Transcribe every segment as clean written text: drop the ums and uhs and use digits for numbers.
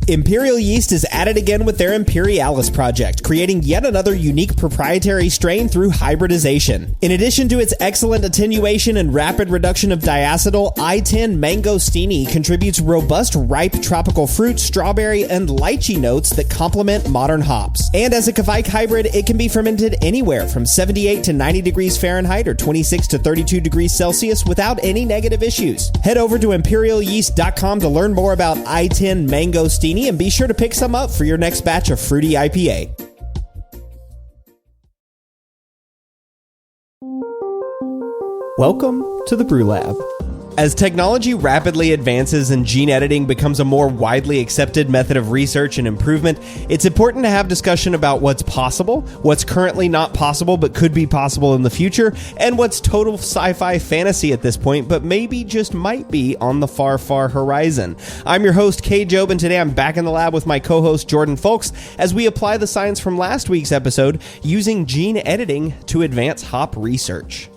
Imperial yeast is at it again with their Imperialis project, creating yet another unique proprietary strain through hybridization. In addition to its excellent attenuation and rapid reduction of diacetyl, I-10 Mangostini contributes robust ripe tropical fruit, strawberry, and lychee notes that complement modern hops. And as a Kvike hybrid, it can be fermented anywhere from 78 to 90 degrees Fahrenheit or 26 to 32 degrees Celsius without any negative issues. Head over to imperialyeast.com to learn more about I-10 Mangostini and be sure to pick some up for your next batch of fruity IPA. Welcome to the Brew Lab. As technology rapidly advances and gene editing becomes a more widely accepted method of research and improvement, it's important to have discussion about what's possible, what's currently not possible but could be possible in the future, and what's total sci-fi fantasy at this point but maybe just might be on the far, far horizon. I'm your host, Cade, and today I'm back in the lab with my co-host, Jordan Folks, as we apply the science from last week's episode using gene editing to advance hop research.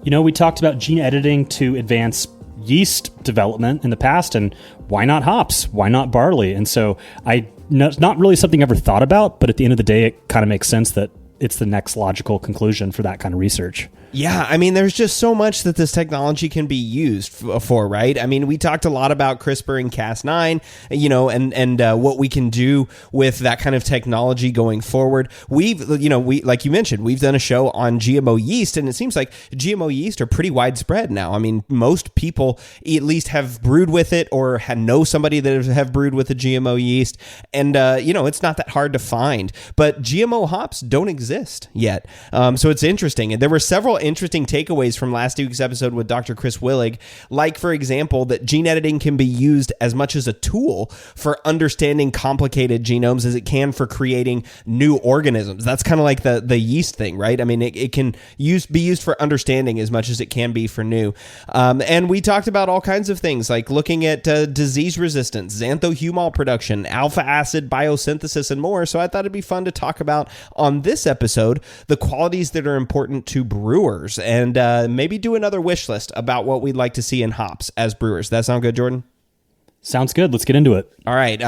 You know, we talked about gene editing to advance yeast development in the past, and why not hops? Why not barley? And so it's not really something I ever thought about, but at the end of the day, it kind of makes sense that it's the next logical conclusion for that kind of research. Yeah, I mean, there's just so much that this technology can be used for, right? I mean, we talked a lot about CRISPR and Cas9, you know, and what we can do with that kind of technology going forward. We like you mentioned, we've done a show on GMO yeast, and it seems like GMO yeast are pretty widespread now. I mean, most people at least have brewed with it or know somebody that have brewed with a GMO yeast, and it's not that hard to find. But GMO hops don't exist yet, so it's interesting. And there were several interesting takeaways from last week's episode with Dr. Chris Willig, like, for example, that gene editing can be used as much as a tool for understanding complicated genomes as it can for creating new organisms. That's kind of like the yeast thing, right? I mean, it can be used for understanding as much as it can be for new. And we talked about all kinds of things, like looking at disease resistance, xanthohumol production, alpha acid biosynthesis, and more. So I thought it'd be fun to talk about on this episode the qualities that are important to brewers, and maybe do another wish list about what we'd like to see in hops as brewers. That sound good, Jordan? Sounds good. Let's get into it. All right.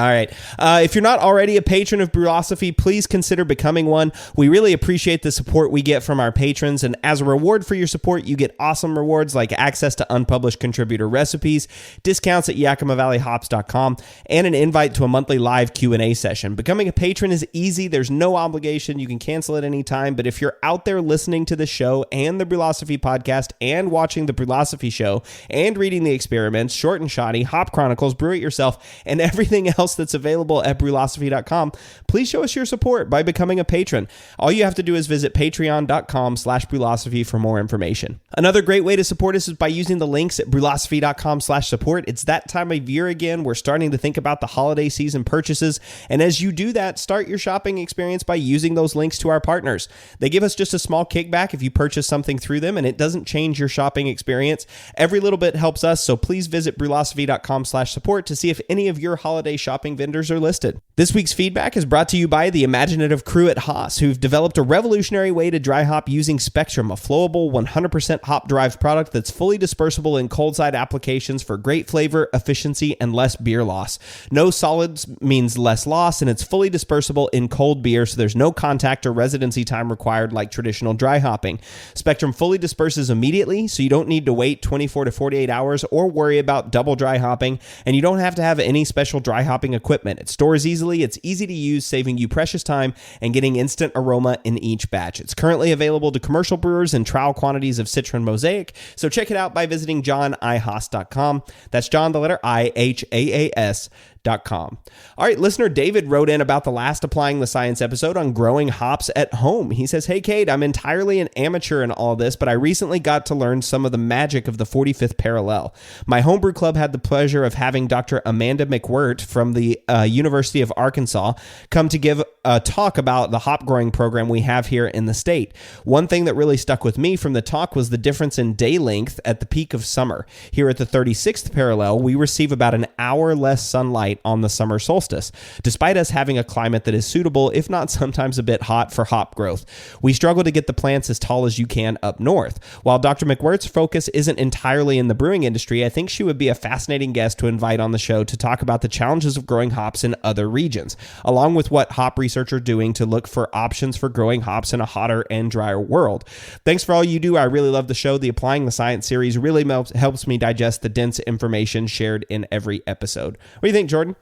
If you're not already a patron of Brülosophy, please consider becoming one. We really appreciate the support we get from our patrons, and as a reward for your support, you get awesome rewards like access to unpublished contributor recipes, discounts at YakimaValleyHops.com, and an invite to a monthly live Q&A session. Becoming a patron is easy. There's no obligation. You can cancel at any time, but if you're out there listening to the show and the Brülosophy podcast and watching the Brülosophy show and reading the experiments, Short and Shoddy, Hop Chronicles, Brew It Yourself, and everything else that's available at Brülosophy.com, please show us your support by becoming a patron. All you have to do is visit patreon.com/Brülosophy for more information. Another great way to support us is by using the links at Brülosophy.com/support. It's that time of year again. We're starting to think about the holiday season purchases, and as you do that, start your shopping experience by using those links to our partners. They give us just a small kickback if you purchase something through them, and it doesn't change your shopping experience. Every little bit helps us, so please visit Brülosophy.com/support to see if any of your holiday shopping vendors are listed. This week's feedback is brought to you by the imaginative crew at Haas, who've developed a revolutionary way to dry hop using Spectrum, a flowable 100% hop-derived product that's fully dispersible in cold side applications for great flavor, efficiency, and less beer loss. No solids means less loss, and it's fully dispersible in cold beer, so there's no contact or residency time required like traditional dry hopping. Spectrum fully disperses immediately, so you don't need to wait 24 to 48 hours or worry about double dry hopping, and you don't have to have any special dry hopping equipment. It stores easily, it's easy to use, saving you precious time and getting instant aroma in each batch. It's currently available to commercial brewers in trial quantities of Citron Mosaic, so check it out by visiting johnihaas.com. That's John, the letter I, H-A-A-S. All right, listener David wrote in about the last Applying the Science episode on growing hops at home. He says, "Hey, Cade, I'm entirely an amateur in all this, but I recently got to learn some of the magic of the 45th parallel. My homebrew club had the pleasure of having Dr. Amanda McWhirt from the University of Arkansas come to give a talk about the hop growing program we have here in the state. One thing that really stuck with me from the talk was the difference in day length at the peak of summer. Here at the 36th parallel, we receive about an hour less sunlight sunlight on the summer solstice, despite us having a climate that is suitable, if not sometimes a bit hot, for hop growth. We struggle to get the plants as tall as you can up north. While Dr. McWhirt's focus isn't entirely in the brewing industry, I think she would be a fascinating guest to invite on the show to talk about the challenges of growing hops in other regions, along with what hop research are doing to look for options for growing hops in a hotter and drier world. Thanks for all you do. I really love the show. The Applying the Science series really helps me digest the dense information shared in every episode. What do you think, Jordan?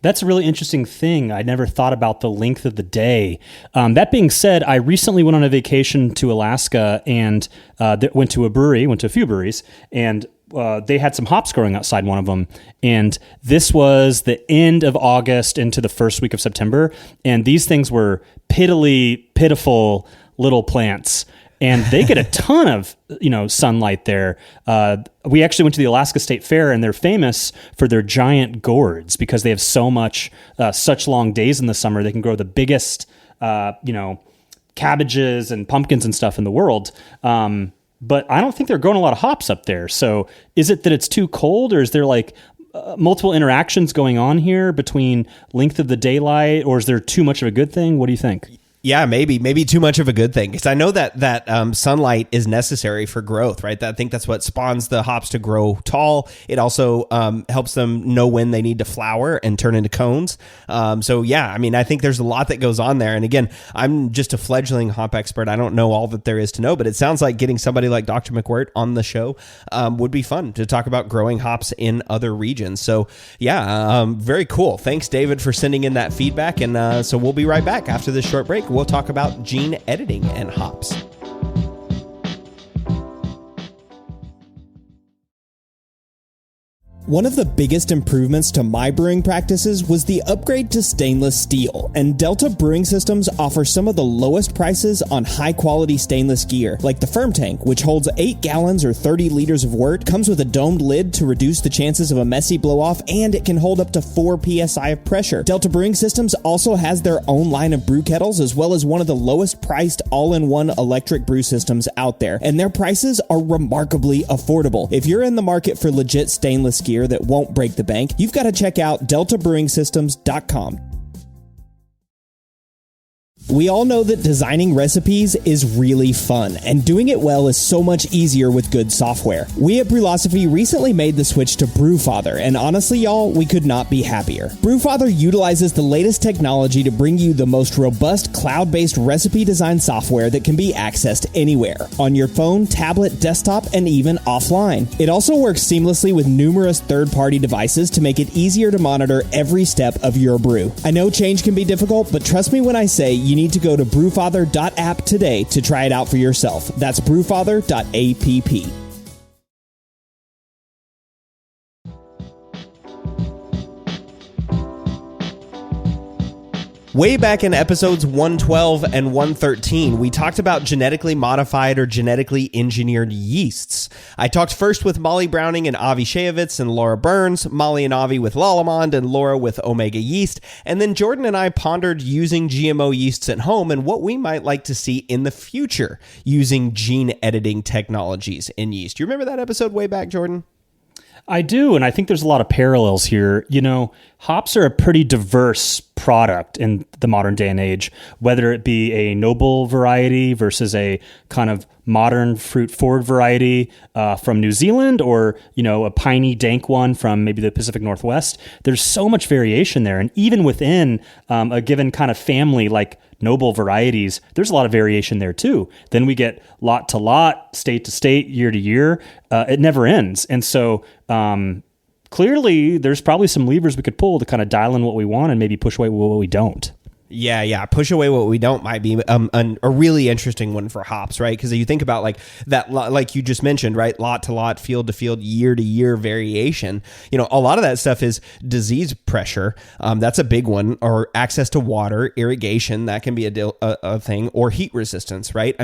That's a really interesting thing. I never thought about the length of the day. That being said, I recently went on a vacation to Alaska and went to a few breweries, and they had some hops growing outside one of them. And this was the end of August into the first week of September. And these things were pitiful little plants. And they get a ton of, sunlight there. We actually went to the Alaska State Fair, and they're famous for their giant gourds because they have such long days in the summer. They can grow the biggest, cabbages and pumpkins and stuff in the world. But I don't think they're growing a lot of hops up there. So is it that it's too cold, or is there multiple interactions going on here between length of the daylight, or is there too much of a good thing? What do you think? Yeah, maybe too much of a good thing, because I know that sunlight is necessary for growth, right? I think that's what spawns the hops to grow tall. It also helps them know when they need to flower and turn into cones. So yeah, I think there's a lot that goes on there. And again, I'm just a fledgling hop expert. I don't know all that there is to know, but it sounds like getting somebody like Dr. McWhirt on the show would be fun to talk about growing hops in other regions. So yeah, very cool. Thanks, David, for sending in that feedback. And so we'll be right back after this short break. We'll talk about gene editing and hops. One of the biggest improvements to my brewing practices was the upgrade to stainless steel, and Delta Brewing Systems offers some of the lowest prices on high-quality stainless gear, like the Firm Tank, which holds 8 gallons or 30 liters of wort, comes with a domed lid to reduce the chances of a messy blow-off, and it can hold up to 4 psi of pressure. Delta Brewing Systems also has their own line of brew kettles, as well as one of the lowest-priced all-in-one electric brew systems out there, and their prices are remarkably affordable. If you're in the market for legit stainless gear that won't break the bank, you've got to check out deltabrewingsystems.com. We all know that designing recipes is really fun, and doing it well is so much easier with good software. We at Brülosophy recently made the switch to Brewfather, and honestly, y'all, we could not be happier. Brewfather utilizes the latest technology to bring you the most robust cloud-based recipe design software that can be accessed anywhere, on your phone, tablet, desktop, and even offline. It also works seamlessly with numerous third-party devices to make it easier to monitor every step of your brew. I know change can be difficult, but trust me when I say you need to go to brewfather.app today to try it out for yourself. That's brewfather.app. Way back in episodes 112 and 113, we talked about genetically modified or genetically engineered yeasts. I talked first with Molly Browning and Avi Shayevitz and Laura Burns, Molly and Avi with Lalamond and Laura with Omega Yeast, and then Jordan and I pondered using GMO yeasts at home and what we might like to see in the future using gene editing technologies in yeast. You remember that episode way back, Jordan? I do, and I think there's a lot of parallels here. Hops are a pretty diverse product in the modern day and age, whether it be a noble variety versus a kind of modern fruit forward variety from New Zealand, or, a piney dank one from maybe the Pacific Northwest. There's so much variation there. And even within a given kind of family, like noble varieties, there's a lot of variation there too. Then we get lot to lot, state to state, year to year. It never ends. And so clearly there's probably some levers we could pull to kind of dial in what we want and maybe push away what we don't. Yeah. Push away what we don't might be a really interesting one for hops, right? Because you think about that, like you just mentioned, right? Lot to lot, field to field, year to year variation. A lot of that stuff is disease pressure. That's a big one, or access to water, irrigation. That can be a thing, or heat resistance, right?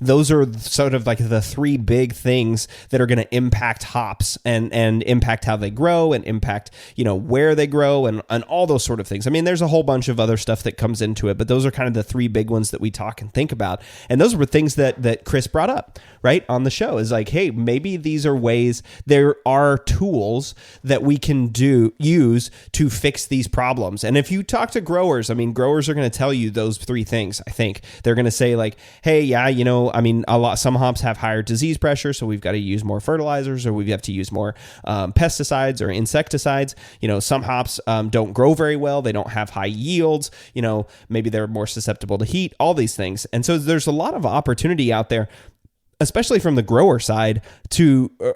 Those are sort of like the 3 big things that are going to impact hops and impact how they grow and impact, where they grow and all those sort of things. There's a whole bunch of other stuff that comes comes into it, but those are kind of the three big ones that we talk and think about. And those were things that Chris brought up, right, on the show, is like, hey, maybe these are ways, there are tools that we can use to fix these problems. And if you talk to growers, I mean, growers are going to tell you those three things. I think they're going to say like, hey, yeah, I mean, some hops have higher disease pressure, so we've got to use more fertilizers, or we have to use more pesticides or insecticides. Some hops don't grow very well. They don't have high yields. Maybe they're more susceptible to heat, all these things. And so there's a lot of opportunity out there, especially from the grower side,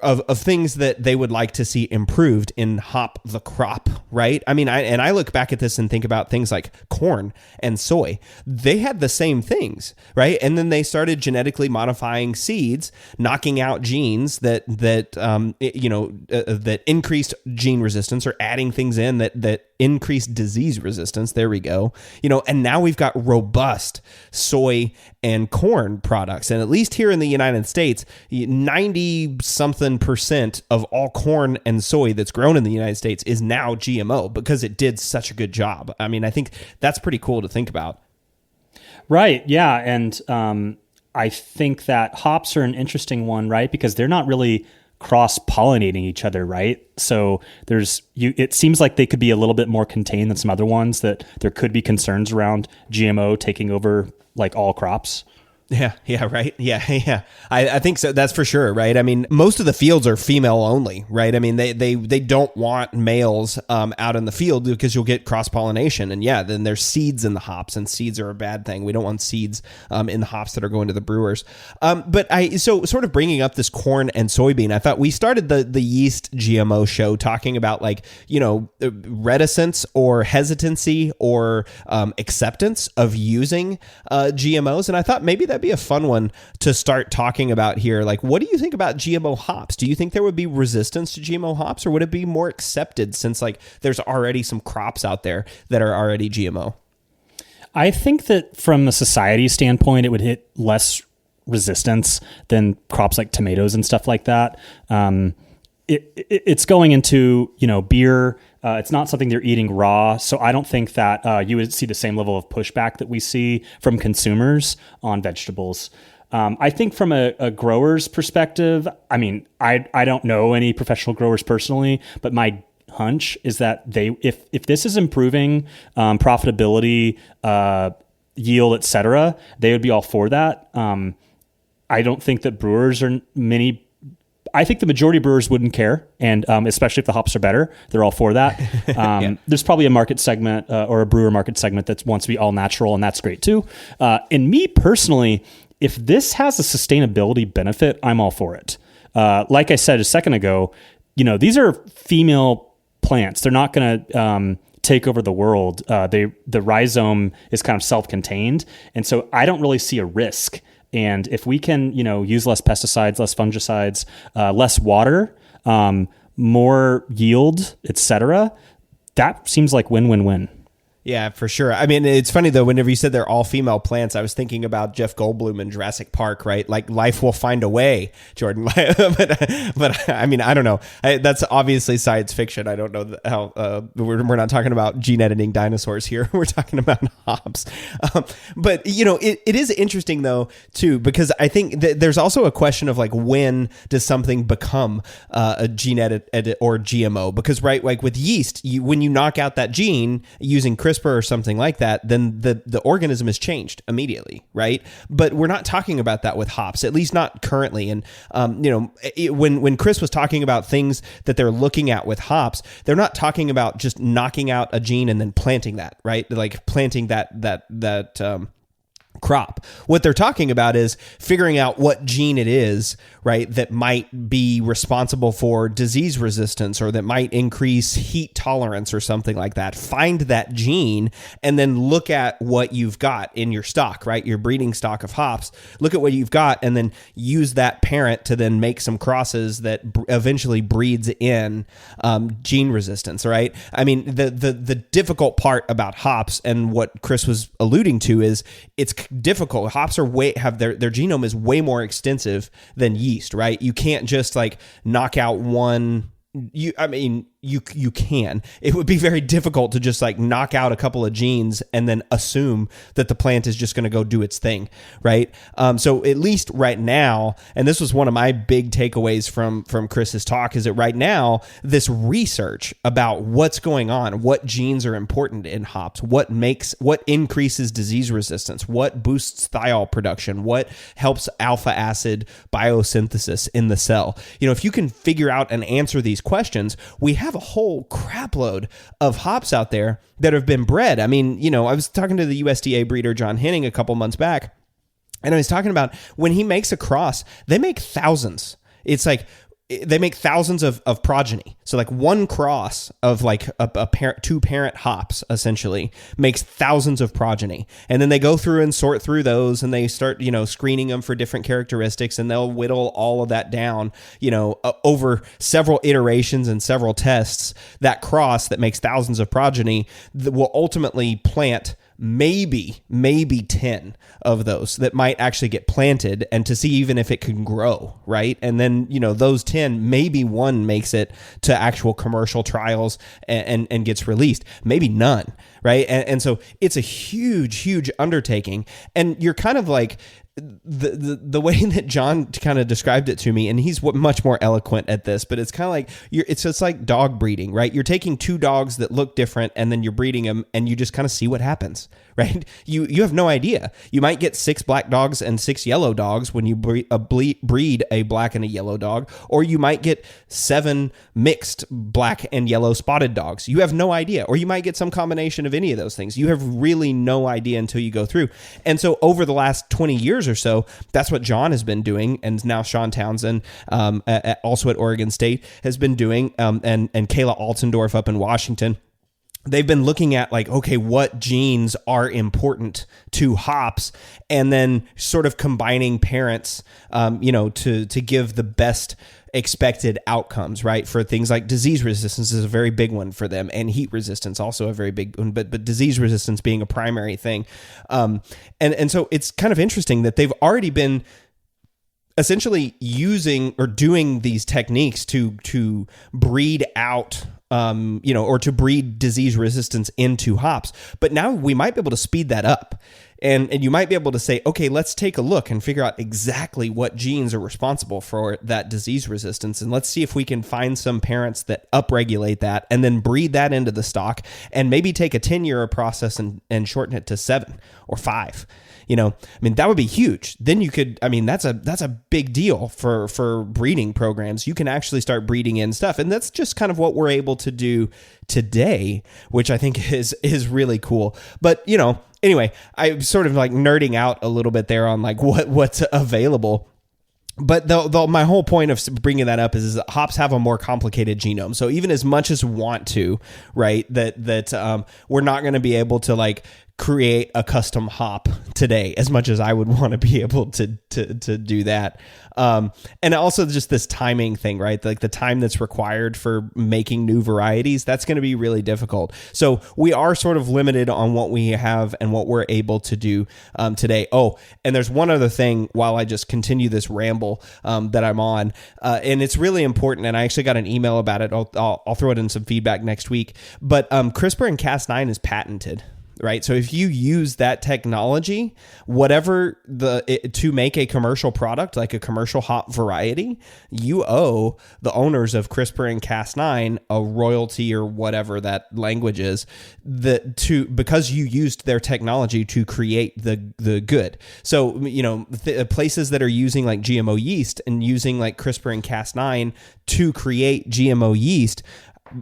of things that they would like to see improved in hop the crop, right? I mean, I look back at this and think about things like corn and soy. They had the same things, right? And then they started genetically modifying seeds, knocking out genes that increased gene resistance, or adding things in that increased disease resistance. There we go. And now we've got robust soy and corn products. And at least here in the United States, 90-something% of all corn and soy that's grown in the United States is now GMO, because it did such a good job. I mean, I think that's pretty cool to think about. Right. Yeah. And I think that hops are an interesting one, right? Because they're not really cross-pollinating each other, right? So it seems like they could be a little bit more contained than some other ones, that there could be concerns around GMO taking over like all crops. Yeah, right. Yeah. I think so. That's for sure, right? I mean, most of the fields are female only, right? I mean, they don't want males out in the field, because you'll get cross-pollination. And yeah, then there's seeds in the hops, and seeds are a bad thing. We don't want seeds in the hops that are going to the brewers. So sort of bringing up this corn and soybean, I thought we started the yeast GMO show talking about reticence or hesitancy or acceptance of using GMOs. And I thought maybe that'd be a fun one to start talking about here. Like, what do you think about GMO hops? Do you think there would be resistance to GMO hops, or would it be more accepted, since there's already some crops out there that are already GMO? I think that from a society standpoint, it would hit less resistance than crops like tomatoes and stuff like that. It's going into, beer. It's not something they're eating raw. So I don't think that you would see the same level of pushback that we see from consumers on vegetables. I think from a grower's perspective, I mean, I don't know any professional growers personally, but my hunch is that if this is improving profitability, yield, etc., they would be all for that. I don't think that brewers are I think the majority of brewers wouldn't care, and especially if the hops are better, they're all for that. Yeah. There's probably a market segment or a brewer market segment that wants to be all natural, and that's great too. And me personally, if this has a sustainability benefit, I'm all for it. Like I said a second ago, these are female plants. They're not going to take over the world. The rhizome is kind of self-contained, and so I don't really see a risk. And if we can, use less pesticides, less fungicides, less water, more yield, etc., that seems like win-win-win. Yeah, for sure. I mean, it's funny, though, whenever you said they're all female plants, I was thinking about Jeff Goldblum in Jurassic Park, right? Like, life will find a way, Jordan. but I mean, I don't know. That's obviously science fiction. I don't know how we're not talking about gene editing dinosaurs here. We're talking about hops. But, it is interesting, though, too, because I think that there's also a question of, when does something become a gene edit or GMO? Because, right, like with yeast, when you knock out that gene using CRISPR or something like that, then the organism is changed immediately, right? But we're not talking about that with hops, at least not currently. And when Chris was talking about things that they're looking at with hops, they're not talking about just knocking out a gene and then planting that, right? Like planting that crop. What they're talking about is figuring out what gene it is, right, that might be responsible for disease resistance, or that might increase heat tolerance or something like that. Find that gene and then look at what you've got in your stock, right? Your breeding stock of hops. Look at what you've got and then use that parent to then make some crosses that eventually breeds in gene resistance, right? I mean, the difficult part about hops, and what Chris was alluding to, is it's difficult. Hops are their genome is way more extensive than yeast, right? You can't just knock out one. you can. It would be very difficult to just like knock out a couple of genes and then assume that the plant is just going to go do its thing, right? So at least right now, and this was one of my big takeaways from Chris's talk, is that right now this research about what's going on, what genes are important in hops, what increases disease resistance, what boosts thiol production, what helps alpha acid biosynthesis in the cell. If you can figure out and answer these questions, we have a whole crap load of hops out there that have been bred. I mean, I was talking to the USDA breeder, John Henning, a couple months back, and I was talking about when he makes a cross, they make thousands. It's like they make thousands of progeny. So like one cross of like a parent, two parent hops essentially makes thousands of progeny. And then they go through and sort through those and they start, screening them for different characteristics, and they'll whittle all of that down, over several iterations and several tests. That cross that makes thousands of progeny that will ultimately plant maybe 10 of those that might actually get planted, and to see even if it can grow, right? And then, those 10, maybe one makes it to actual commercial trials and gets released, maybe none, right? And so it's a huge undertaking, and you're kind of like, the way that John kind of described it to me, and he's much more eloquent at this, but it's kind of like it's just like dog breeding, right? You're taking two dogs that look different and then you're breeding them, and you just kind of see what happens, right? You have no idea. You might get 6 black dogs and 6 yellow dogs when you breed a black and a yellow dog, or you might get 7 mixed black and yellow spotted dogs. You have no idea, or you might get some combination of any of those things. You have really no idea until you go through. And so over the last 20 years or so, that's what John has been doing, and now Sean Townsend, also at Oregon State, has been doing, and Kayla Altendorf up in Washington. They've been looking at like, okay, what genes are important to hops, and then sort of combining parents, to give the best expected outcomes, right? For things like disease resistance is a very big one for them, and heat resistance also a very big one, but disease resistance being a primary thing. And so it's kind of interesting that they've already been essentially using or doing these techniques to breed out, or to breed disease resistance into hops. But now we might be able to speed that up. And you might be able to say, okay, let's take a look and figure out exactly what genes are responsible for that disease resistance. And let's see if we can find some parents that upregulate that and then breed that into the stock, and maybe take a 10-year process and shorten it to 7 or 5. That would be huge. Then you could, that's a big deal for breeding programs. You can actually start breeding in stuff. And that's just kind of what we're able to do today, which I think is really cool. But, anyway, I'm sort of like nerding out a little bit there on like what's available. But my whole point of bringing that up is that hops have a more complicated genome. So even as much as we want to, right, that we're not going to be able to like create a custom hop today as much as I would want to be able to do that. And also just this timing thing, right? Like the time that's required for making new varieties, that's going to be really difficult. So we are sort of limited on what we have and what we're able to do today. Oh, and there's one other thing while I just continue this ramble that I'm on, and it's really important. And I actually got an email about it. I'll throw it in some feedback next week. But CRISPR and Cas9 is patented. Right. So if you use that technology, whatever to make a commercial product, like a commercial hop variety, you owe the owners of CRISPR and Cas9 a royalty or whatever that language is because you used their technology to create the good. So, places that are using like GMO yeast and using like CRISPR and Cas9 to create GMO yeast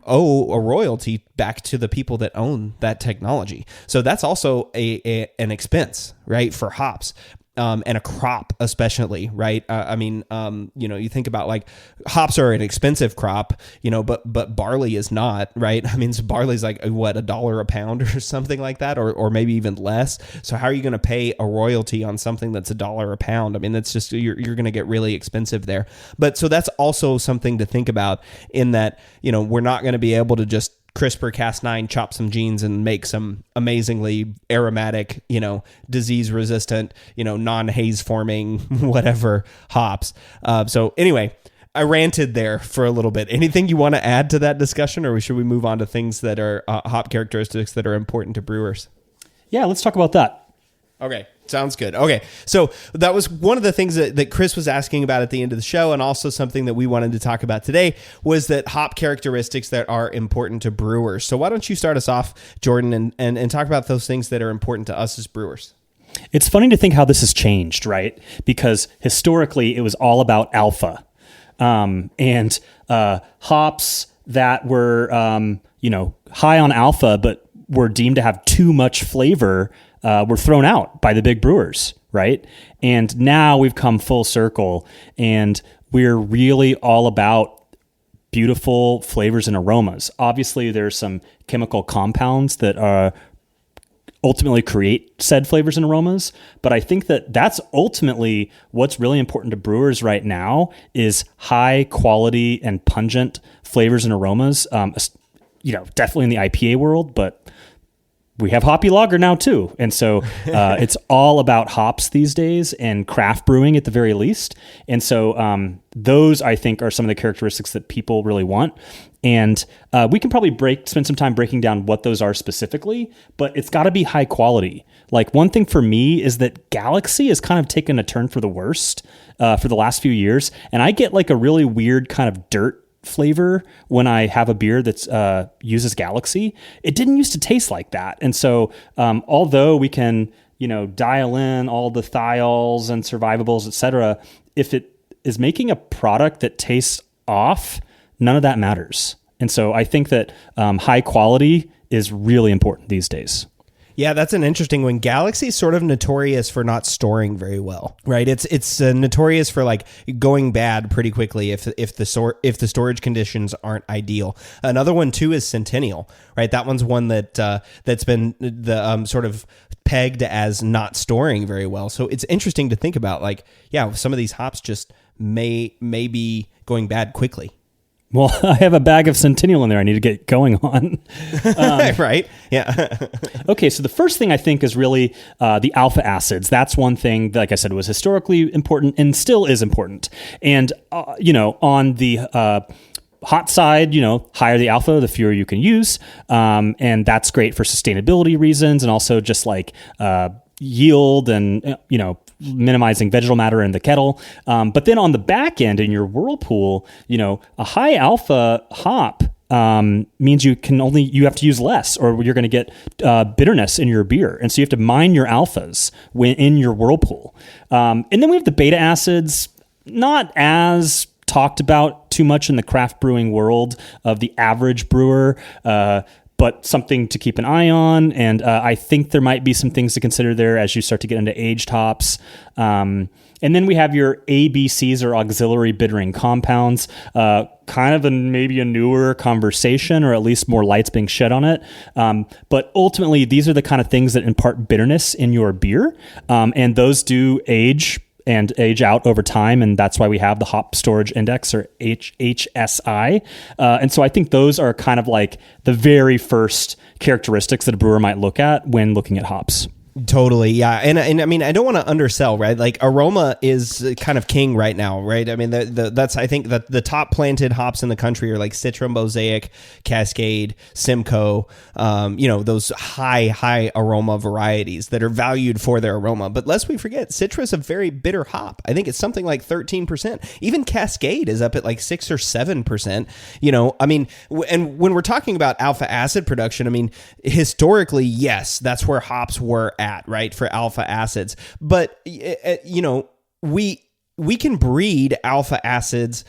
owe a royalty back to the people that own that technology. So that's also an expense, right, for hops. And a crop especially, right? You think about like hops are an expensive crop, but barley is not, right? So barley's like what, $1 a pound or something like that, or maybe even less. So how are you going to pay a royalty on something that's $1 a pound? That's just, you're going to get really expensive there. But so that's also something to think about in that, we're not going to be able to just CRISPR-Cas9, chop some genes and make some amazingly aromatic, disease resistant, non-haze forming, whatever hops. So anyway, I ranted there for a little bit. Anything you want to add to that discussion, or should we move on to things that are hop characteristics that are important to brewers? Yeah, let's talk about that. Okay, sounds good. Okay, so that was one of the things that Chris was asking about at the end of the show, and also something that we wanted to talk about today was that hop characteristics that are important to brewers. So why don't you start us off, Jordan, and talk about those things that are important to us as brewers? It's funny to think how this has changed, right? Because historically, it was all about alpha. And hops that were, high on alpha, but were deemed to have too much flavor, were thrown out by the big brewers, right? And now we've come full circle, and we're really all about beautiful flavors and aromas. Obviously, there's some chemical compounds that ultimately create said flavors and aromas. But I think that that's ultimately what's really important to brewers right now is high quality and pungent flavors and aromas. Definitely in the IPA world, but we have hoppy lager now too. And so it's all about hops these days and craft brewing at the very least. And so those, I think, are some of the characteristics that people really want. And we can probably spend some time breaking down what those are specifically, but it's got to be high quality. Like one thing for me is that Galaxy has kind of taken a turn for the worst for the last few years. And I get like a really weird kind of dirt flavor when I have a beer that's uses Galaxy. It didn't used to taste like that. And so although we can, dial in all the thiols and survivables, et cetera, if it is making a product that tastes off, none of that matters. And so I think that high quality is really important these days. Yeah, that's an interesting one. Galaxy is sort of notorious for not storing very well, right? It's notorious for like going bad pretty quickly if the storage conditions aren't ideal. Another one too is Centennial, right? That one's one that's been the sort of pegged as not storing very well. So it's interesting to think about, like, yeah, some of these hops just may be going bad quickly. Well, I have a bag of Centennial in there I need to get going on. Right? Yeah. Okay, so the first thing I think is really the alpha acids. That's one thing that, like I said, was historically important and still is important. And, on the hot side, higher the alpha, the fewer you can use. And that's great for sustainability reasons and also just like yield and, minimizing vegetal matter in the kettle. But then on the back end in your whirlpool, a high alpha hop means you have to use less, or you're going to get bitterness in your beer. And so you have to mine your alphas in your whirlpool. And then we have the beta acids, not as talked about too much in the craft brewing world of the average brewer, but something to keep an eye on. And I think there might be some things to consider there as you start to get into aged hops. And then we have your ABCs, or auxiliary bittering compounds, kind of maybe a newer conversation, or at least more light's being shed on it. But ultimately, these are the kind of things that impart bitterness in your beer. And those do age out over time, and that's why we have the Hop Storage Index, or HSI. And so I think those are kind of like the very first characteristics that a brewer might look at when looking at hops. Totally, yeah, and I mean, I don't want to undersell, right? Like aroma is kind of king right now, right? I mean, that's I think that the top planted hops in the country are like Citra, Mosaic, Cascade, Simcoe, those high aroma varieties that are valued for their aroma. But lest we forget, Citra is a very bitter hop. I think it's something like 13%. Even Cascade is up at like 6 or 7%. I mean, and when we're talking about alpha acid production, I mean, historically, yes, that's where hops were at, right, for alpha acids. But we can breed alpha acids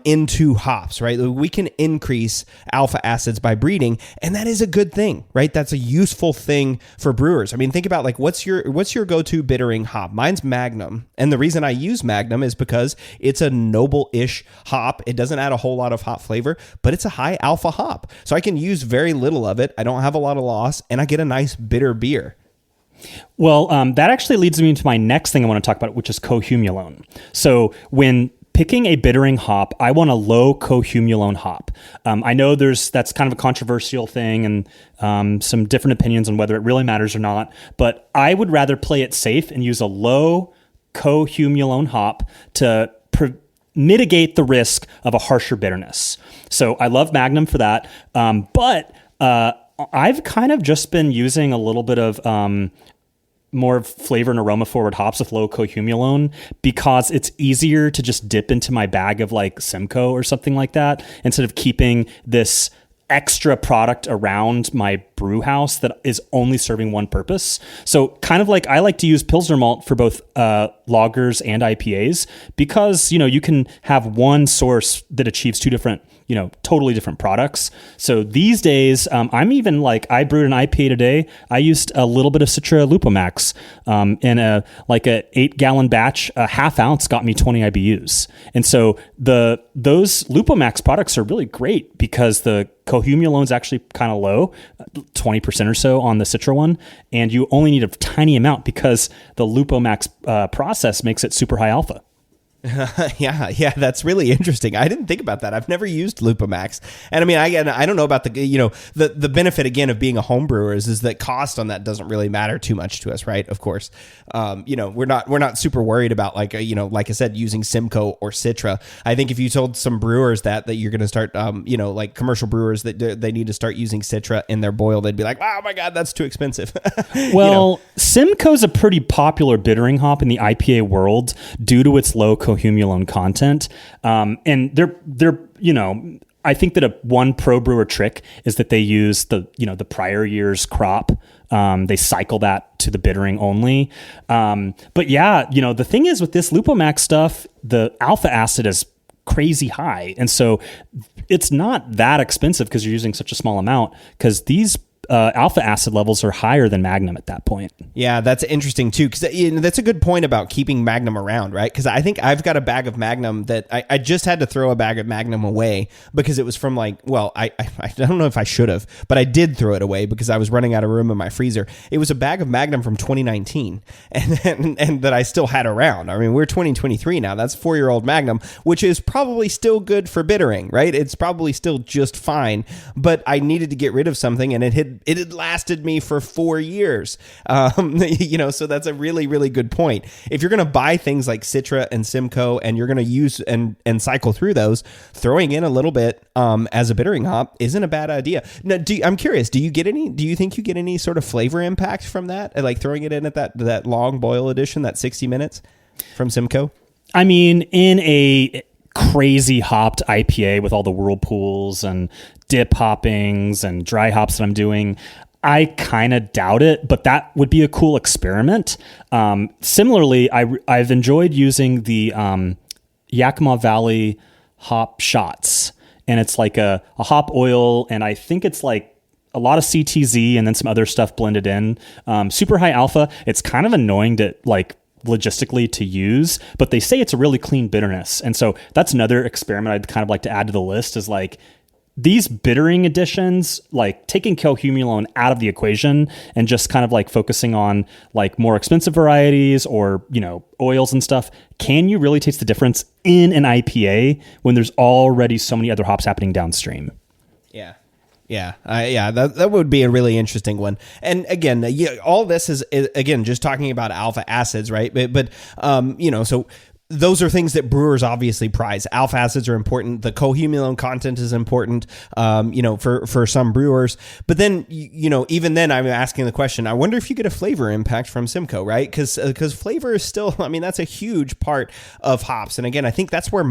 into hops, right? We can increase alpha acids by breeding, and that is a good thing, right? That's a useful thing for brewers. I mean, think about like what's your go-to bittering hop? Mine's Magnum, and the reason I use Magnum is because it's a noble-ish hop. It doesn't add a whole lot of hop flavor, but it's a high alpha hop, so I can use very little of it. I don't have a lot of loss, and I get a nice bitter beer. Well, that actually leads me into my next thing I want to talk about, which is cohumulone. So when picking a bittering hop, I want a low cohumulone hop. I know that's kind of a controversial thing, and some different opinions on whether it really matters or not, but I would rather play it safe and use a low cohumulone hop to mitigate the risk of a harsher bitterness. So I love Magnum for that. But I've kind of just been using a little bit of more flavor and aroma forward hops with low cohumulone because it's easier to just dip into my bag of like Simcoe or something like that instead of keeping this extra product around my brew house that is only serving one purpose. So kind of like I like to use Pilsner malt for both lagers and IPAs because, you can have one source that achieves two different, totally different products. So these days, I'm even like, I brewed an IPA today. I used a little bit of Citra Lupomax in a 8-gallon batch. A half ounce got me 20 IBUs. And so those Lupomax products are really great because the cohumulone is actually kind of low, 20% or so on the Citra one. And you only need a tiny amount because the Lupomax process makes it super high alpha. Yeah, that's really interesting. I didn't think about that. I've never used Lupomax, and I mean, I don't know about the benefit again of being a home brewer is that cost on that doesn't really matter too much to us, right? Of course, we're not super worried about like I said, using Simcoe or Citra. I think if you told some brewers that you're going to start, like commercial brewers that they need to start using Citra in their boil, they'd be like, oh my god, that's too expensive. Well, Simcoe's a pretty popular bittering hop in the IPA world due to its low cohumulone content. And they're I think that one pro brewer trick is that they use the prior year's crop. They cycle that to the bittering only. But yeah, the thing is with this Lupomax stuff, the alpha acid is crazy high. And so it's not that expensive because you're using such a small amount because these alpha acid levels are higher than Magnum at that point. Yeah, that's interesting too, because that's a good point about keeping Magnum around, right? Because I think I've got a bag of Magnum that I just had to throw a bag of Magnum away because it was from I don't know if I should have, but I did throw it away because I was running out of room in my freezer. It was a bag of Magnum from 2019 and that I still had around. I mean, we're 2023 now. That's 4-year-old Magnum, which is probably still good for bittering, right? It's probably still just fine, but I needed to get rid of something and it had lasted me for 4 years. So that's a really, really good point. If you're going to buy things like Citra and Simcoe and you're going to use and cycle through those, throwing in a little bit as a bittering hop isn't a bad idea. Now, I'm curious, do you think you get any sort of flavor impact from that? Like throwing it in at that long boil edition, that 60 minutes from Simcoe? I mean, in a crazy hopped IPA with all the whirlpools and dip hoppings and dry hops that I'm doing, I kind of doubt it, but that would be a cool experiment. Similarly, I've enjoyed using the Yakima Valley hop shots, and it's like a hop oil, and I think it's like a lot of CTZ and then some other stuff blended in. Super high alpha. It's kind of annoying to logistically to use, but they say it's a really clean bitterness. And so that's another experiment I'd kind of like to add to the list is these bittering additions, taking cohumulone out of the equation and just kind of focusing on more expensive varieties or, oils and stuff. Can you really taste the difference in an IPA when there's already so many other hops happening downstream? Yeah. That would be a really interesting one. And again, all this is again just talking about alpha acids, right? But so those are things that brewers obviously prize. Alpha acids are important. The cohumulone content is important, for some brewers. But then, even then, I'm asking the question, I wonder if you get a flavor impact from Simcoe, right? Because flavor is still, that's a huge part of hops. And again, I think that's where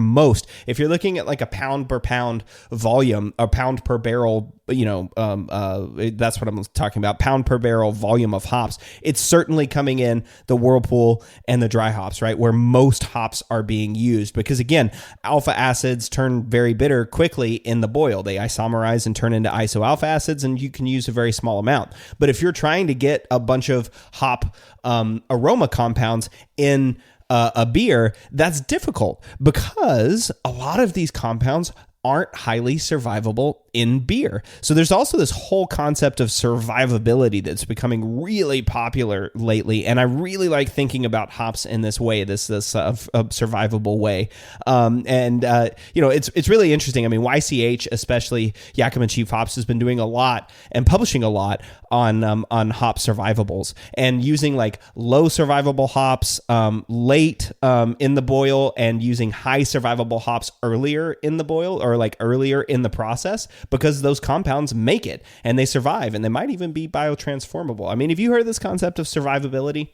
if you're looking at a pound per pound volume, or pound per barrel, that's what I'm talking about, pound per barrel volume of hops, it's certainly coming in the whirlpool and the dry hops, right? Where most hops are being used, because again, alpha acids turn very bitter quickly in the boil. They isomerize and turn into isoalpha acids, and you can use a very small amount. But if you're trying to get a bunch of hop aroma compounds in a beer, that's difficult because a lot of these compounds aren't highly survivable in beer. So there's also this whole concept of survivability that's becoming really popular lately, and I really like thinking about hops in this way, this survivable way. It's really interesting. I mean, YCH, especially Yakima Chief Hops, has been doing a lot and publishing a lot on hop survivables and using like low survivable hops late in the boil and using high survivable hops earlier in the boil or like earlier in the process, because those compounds make it and they survive and they might even be biotransformable. I mean, have you heard of this concept of survivability?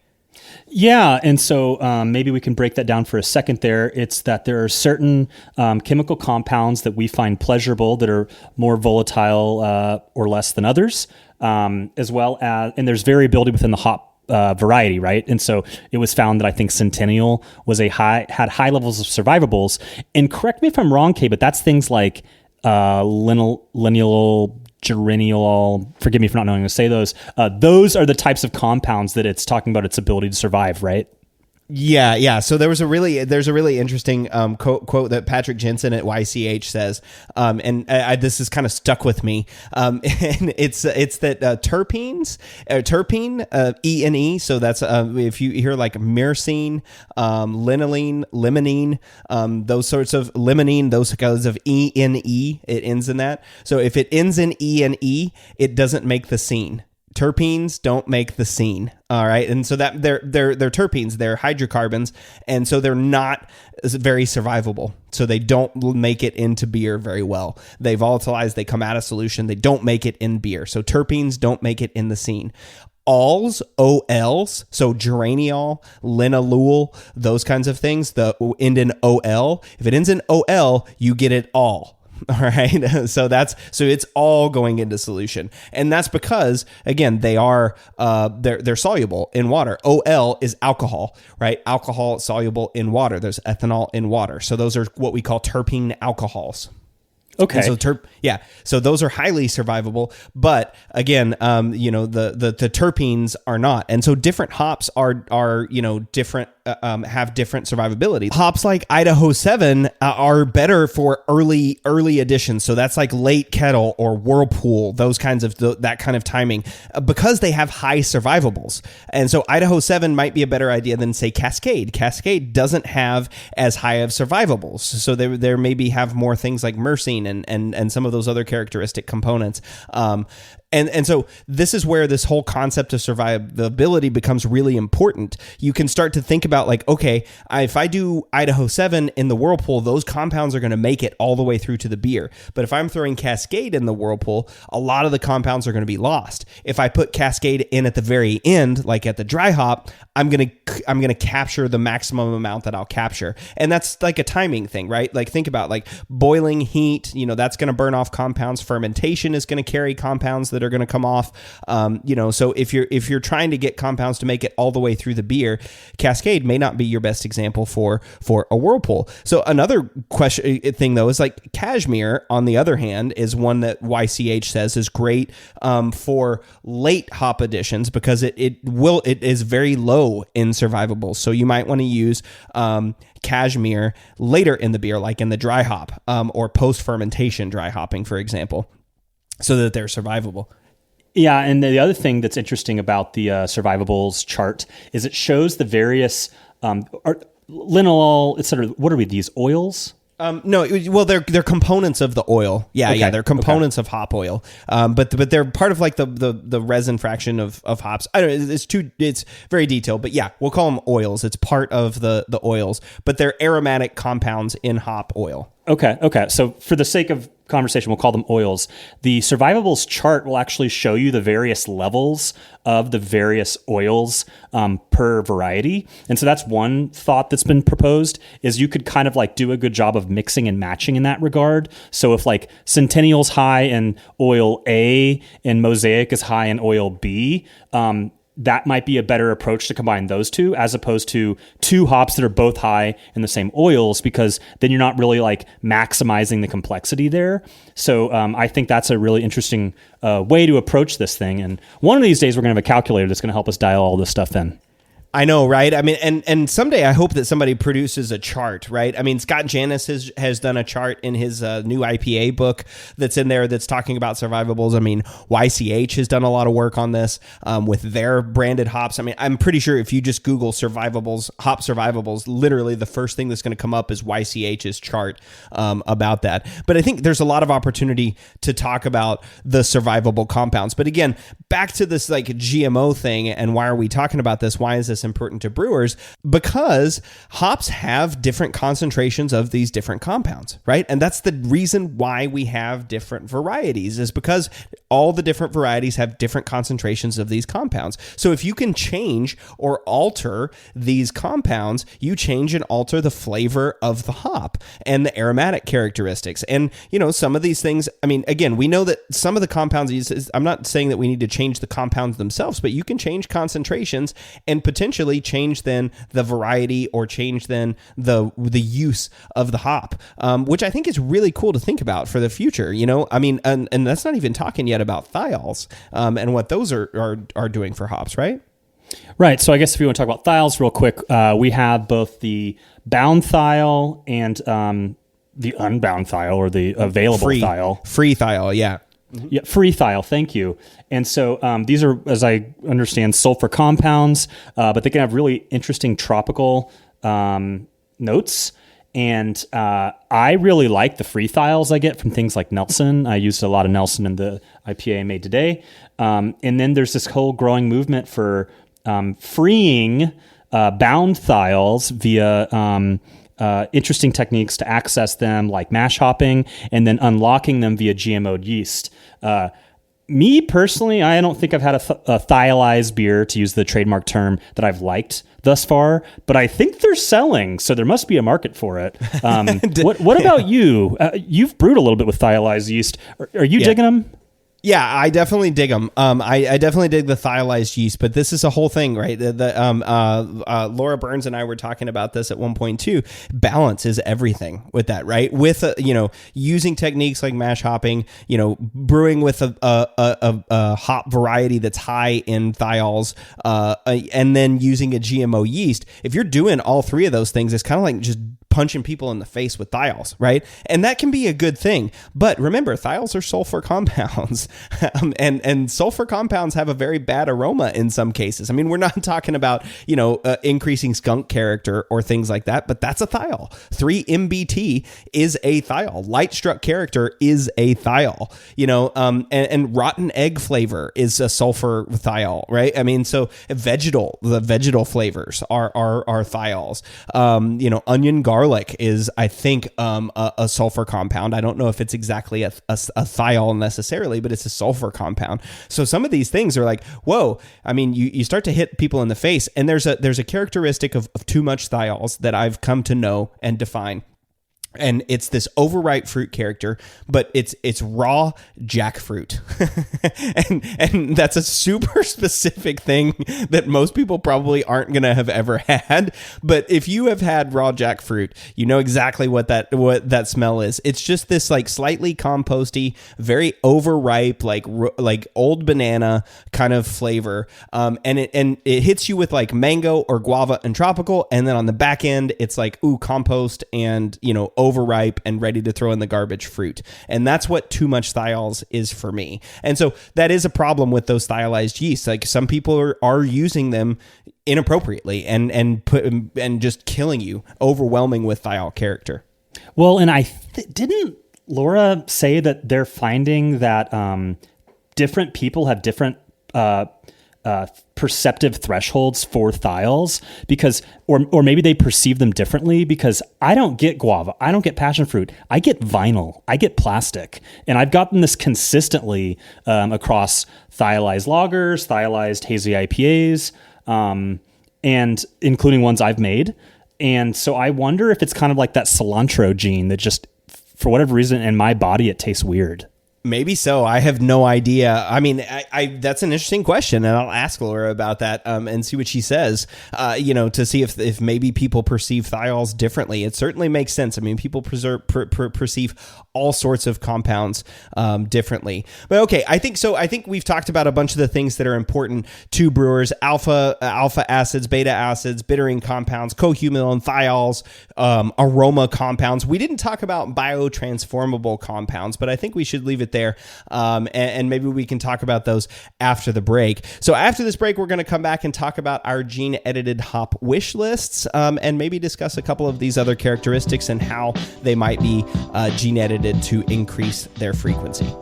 Yeah, and so maybe we can break that down for a second there. It's that there are certain chemical compounds that we find pleasurable that are more volatile or less than others, as well as, and there's variability within the hop variety, right? And so it was found that I think Centennial had high levels of survivables. And correct me if I'm wrong, Cade, but that's things like lineal, geraniol. Forgive me for not knowing how to say those. Those are the types of compounds that it's talking about its ability to survive, right? Yeah. So there's a really interesting quote that Patrick Jensen at YCH says, and this is kind of stuck with me. And it's that terpene, E and E. So that's if you hear like myrcene, linolene, limonene, those sorts of limonene, those kinds of E and E. It ends in that. So if it ends in E and E, it doesn't make the scene. Terpenes don't make the scene. All right. And so that they're terpenes, they're hydrocarbons. And so they're not very survivable. So they don't make it into beer very well. They volatilize, they come out of solution. They don't make it in beer. So terpenes don't make it in the scene. Ols, OLs, so geraniol, linalool, those kinds of things, the end in OL. If it ends in OL, you get it all. All right. So it's all going into solution. And that's because, again, they're soluble in water. OL is alcohol, right? Alcohol is soluble in water. There's ethanol in water. So those are what we call terpene alcohols. Okay. And so so those are highly survivable, but again, the terpenes are not, and so different hops are different, have different survivability. Hops like Idaho 7 are better for early additions, so that's like late kettle or whirlpool, those kinds of that kind of timing, because they have high survivables. And so Idaho 7 might be a better idea than say Cascade. Cascade doesn't have as high of survivables, so there maybe have more things like myrcene and some of those other characteristic components. And so this is where this whole concept of survivability becomes really important. You can start to think about like, okay, if I do Idaho 7 in the whirlpool, those compounds are going to make it all the way through to the beer. But if I'm throwing Cascade in the whirlpool, a lot of the compounds are going to be lost. If I put Cascade in at the very end, like at the dry hop, I'm going to capture the maximum amount that I'll capture. And that's like a timing thing, right? Like think about like boiling heat, that's going to burn off compounds. Fermentation is going to carry compounds that are going to come off. So if you're trying to get compounds to make it all the way through the beer, Cascade may not be your best example for a whirlpool. So another thing though is like Cashmere, on the other hand, is one that YCH says is great for late hop additions because it is very low in survivables. So you might want to use Cashmere later in the beer, like in the dry hop or post fermentation dry hopping, for example, so that they're survivable. Yeah, and the other thing that's interesting about the survivables chart is it shows the various linalool, etc. What are these oils? No, well, they're components of the oil. Yeah, okay. Yeah, they're components of hop oil. But they're part of like the resin fraction of hops. I don't know. It's very detailed, but yeah, we'll call them oils. It's part of the oils, but they're aromatic compounds in hop oil. Okay. So for the sake of conversation, we'll call them oils. The survivables chart will actually show you the various levels of the various oils per variety. And so that's one thought that's been proposed, is you could kind of like do a good job of mixing and matching in that regard. So if like Centennial's high in oil A and Mosaic is high in oil B, that might be a better approach to combine those two, as opposed to two hops that are both high in the same oils, because then you're not really like maximizing the complexity there. So I think that's a really interesting way to approach this thing. And one of these days we're going to have a calculator that's going to help us dial all this stuff in. I know, right? I mean, and someday I hope that somebody produces a chart, right? I mean, Scott Janis has done a chart in his new IPA book that's in there that's talking about survivables. I mean, YCH has done a lot of work on this with their branded hops. I mean, I'm pretty sure if you just Google survivables, hop survivables, literally the first thing that's going to come up is YCH's chart about that. But I think there's a lot of opportunity to talk about the survivable compounds. But again, back to this like GMO thing, and why are we talking about this? Why is this important to brewers? Because hops have different concentrations of these different compounds, right? And that's the reason why we have different varieties, is because all the different varieties have different concentrations of these compounds. So if you can change or alter these compounds, you change and alter the flavor of the hop and the aromatic characteristics. And, you know, some of these things, I mean, again, we know that some of the compounds, I'm not saying that we need to change the compounds themselves, but you can change concentrations and potentially change then the variety or change then the use of the hop, which I think is really cool to think about for the future. You know, I mean, and that's not even talking yet about thiols and what those are doing for hops, right? Right. So I guess if you want to talk about thiols real quick, we have both the bound thiol and the unbound thiol, or the available thiol. Free thiol, yeah. Yeah, free thiol, thank you. And so these are, as I understand, sulfur compounds, but they can have really interesting tropical notes. And I really like the free thiols I get from things like Nelson. I used a lot of Nelson in the IPA I made today. And then there's this whole growing movement for freeing bound thiols via interesting techniques to access them, like mash hopping, and then unlocking them via GMO yeast. Me personally, I don't think I've had a thiolized beer, to use the trademark term, that I've liked thus far, but I think they're selling, so there must be a market for it. What about you? You've brewed a little bit with thiolized yeast. Are you digging them? Yeah, I definitely dig them. I definitely dig the thiolized yeast, but this is a whole thing, right? Laura Burns and I were talking about this at one point too. Balance is everything with that, right? With using techniques like mash hopping, brewing with a hop variety that's high in thiols, and then using a GMO yeast. If you're doing all three of those things, it's kind of like just punching people in the face with thiols, right? And that can be a good thing. But remember, thiols are sulfur compounds, and sulfur compounds have a very bad aroma in some cases. I mean, we're not talking about, increasing skunk character or things like that, but that's a thiol. 3-MBT is a thiol. Light struck character is a thiol, and rotten egg flavor is a sulfur thiol, right? I mean, so the vegetal flavors are thiols. Onion garlic is, I think, a sulfur compound. I don't know if it's exactly a thiol necessarily, but it's a sulfur compound. So some of these things are like, whoa. I mean, you start to hit people in the face, and there's a characteristic of too much thiols that I've come to know and define. And it's this overripe fruit character, but it's raw jackfruit. and that's a super specific thing that most people probably aren't going to have ever had. But if you have had raw jackfruit, you know exactly what that smell is. It's just this like slightly composty, very overripe, like old banana kind of flavor. And it hits you with like mango or guava and tropical. And then on the back end, it's like, compost and, overripe and ready to throw in the garbage fruit. And that's what too much thiols is for me. And so that is a problem with those thiolized yeasts. Like some people are using them inappropriately and just killing you, overwhelming with thiol character. Well, and didn't Laura say that they're finding that different people have different perceptive thresholds for thiols, because or maybe they perceive them differently, because I don't get guava, I don't get passion fruit, I get vinyl, I get plastic, and I've gotten this consistently across thiolized lagers, thiolized hazy IPAs, and including ones I've made. And so I wonder if it's kind of like that cilantro gene that just, for whatever reason, in my body it tastes weird. Maybe so. I have no idea. I mean, I that's an interesting question, and I'll ask Laura about that and see what she says. To see if maybe people perceive thiols differently. It certainly makes sense. I mean, people perceive all sorts of compounds differently. But okay, I think so. I think we've talked about a bunch of the things that are important to brewers: alpha acids, beta acids, bittering compounds, cohumulin, thiols, aroma compounds. We didn't talk about biotransformable compounds, but I think we should leave it there, and maybe we can talk about those after the break. So after this break, we're going to come back and talk about our gene-edited hop wish lists, and maybe discuss a couple of these other characteristics and how they might be gene-edited to increase their frequency.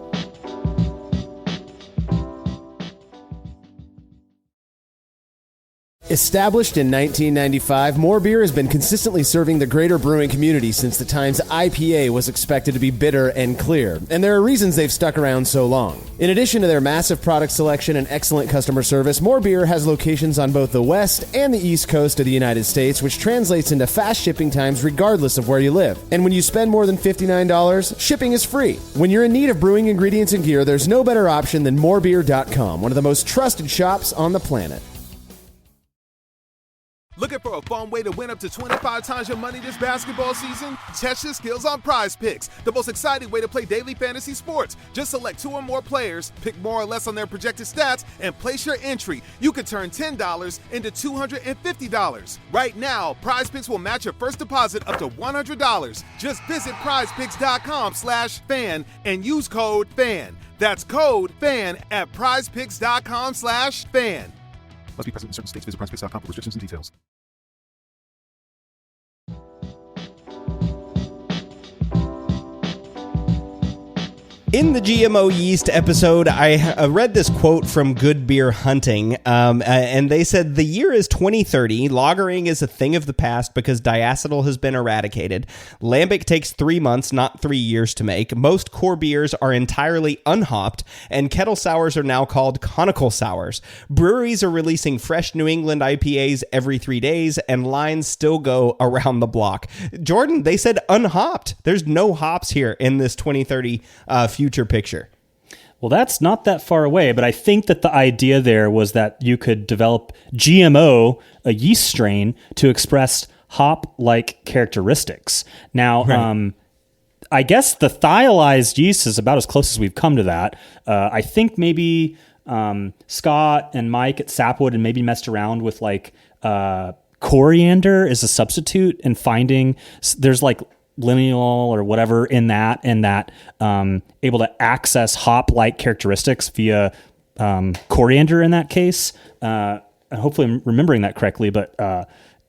Established in 1995, More Beer has been consistently serving the greater brewing community since the times IPA was expected to be bitter and clear, and there are reasons they've stuck around so long. In addition to their massive product selection and excellent customer service, More Beer has locations on both the west and the east coast of the United States, which translates into fast shipping times regardless of where you live. And when you spend more than $59, shipping is free. When you're in need of brewing ingredients and gear, there's no better option than morebeer.com, one of the most trusted shops on the planet. Looking for a fun way to win up to 25 times your money this basketball season? Test your skills on Prize Picks, the most exciting way to play daily fantasy sports. Just select 2 or more players, pick more or less on their projected stats, and place your entry. You can turn $10 into $250. Right now, Prize Picks will match your first deposit up to $100. Just visit prizepicks.com/fan and use code FAN. That's code FAN at prizepicks.com/fan. Must be present in certain states. Visit prizepicks.com for restrictions and details. In the GMO yeast episode, I read this quote from Good Beer Hunting, and they said, "The year is 2030. Lagering is a thing of the past because diacetyl has been eradicated. Lambic takes 3 months, not 3 years to make. Most core beers are entirely unhopped, and kettle sours are now called conical sours. Breweries are releasing fresh New England IPAs every 3 days, and lines still go around the block." Jordan, they said unhopped. There's no hops here in this 2030 future picture. Well, that's not that far away, but I think that the idea there was that you could develop GMO, a yeast strain, to express hop-like characteristics. Now, right. I guess the thiolized yeast is about as close as we've come to that. I think maybe Scott and Mike at Sapwood and maybe messed around with like coriander as a substitute and finding there's like lineal or whatever in that, and that able to access hop-like characteristics via coriander in that case. Hopefully I'm remembering that correctly, but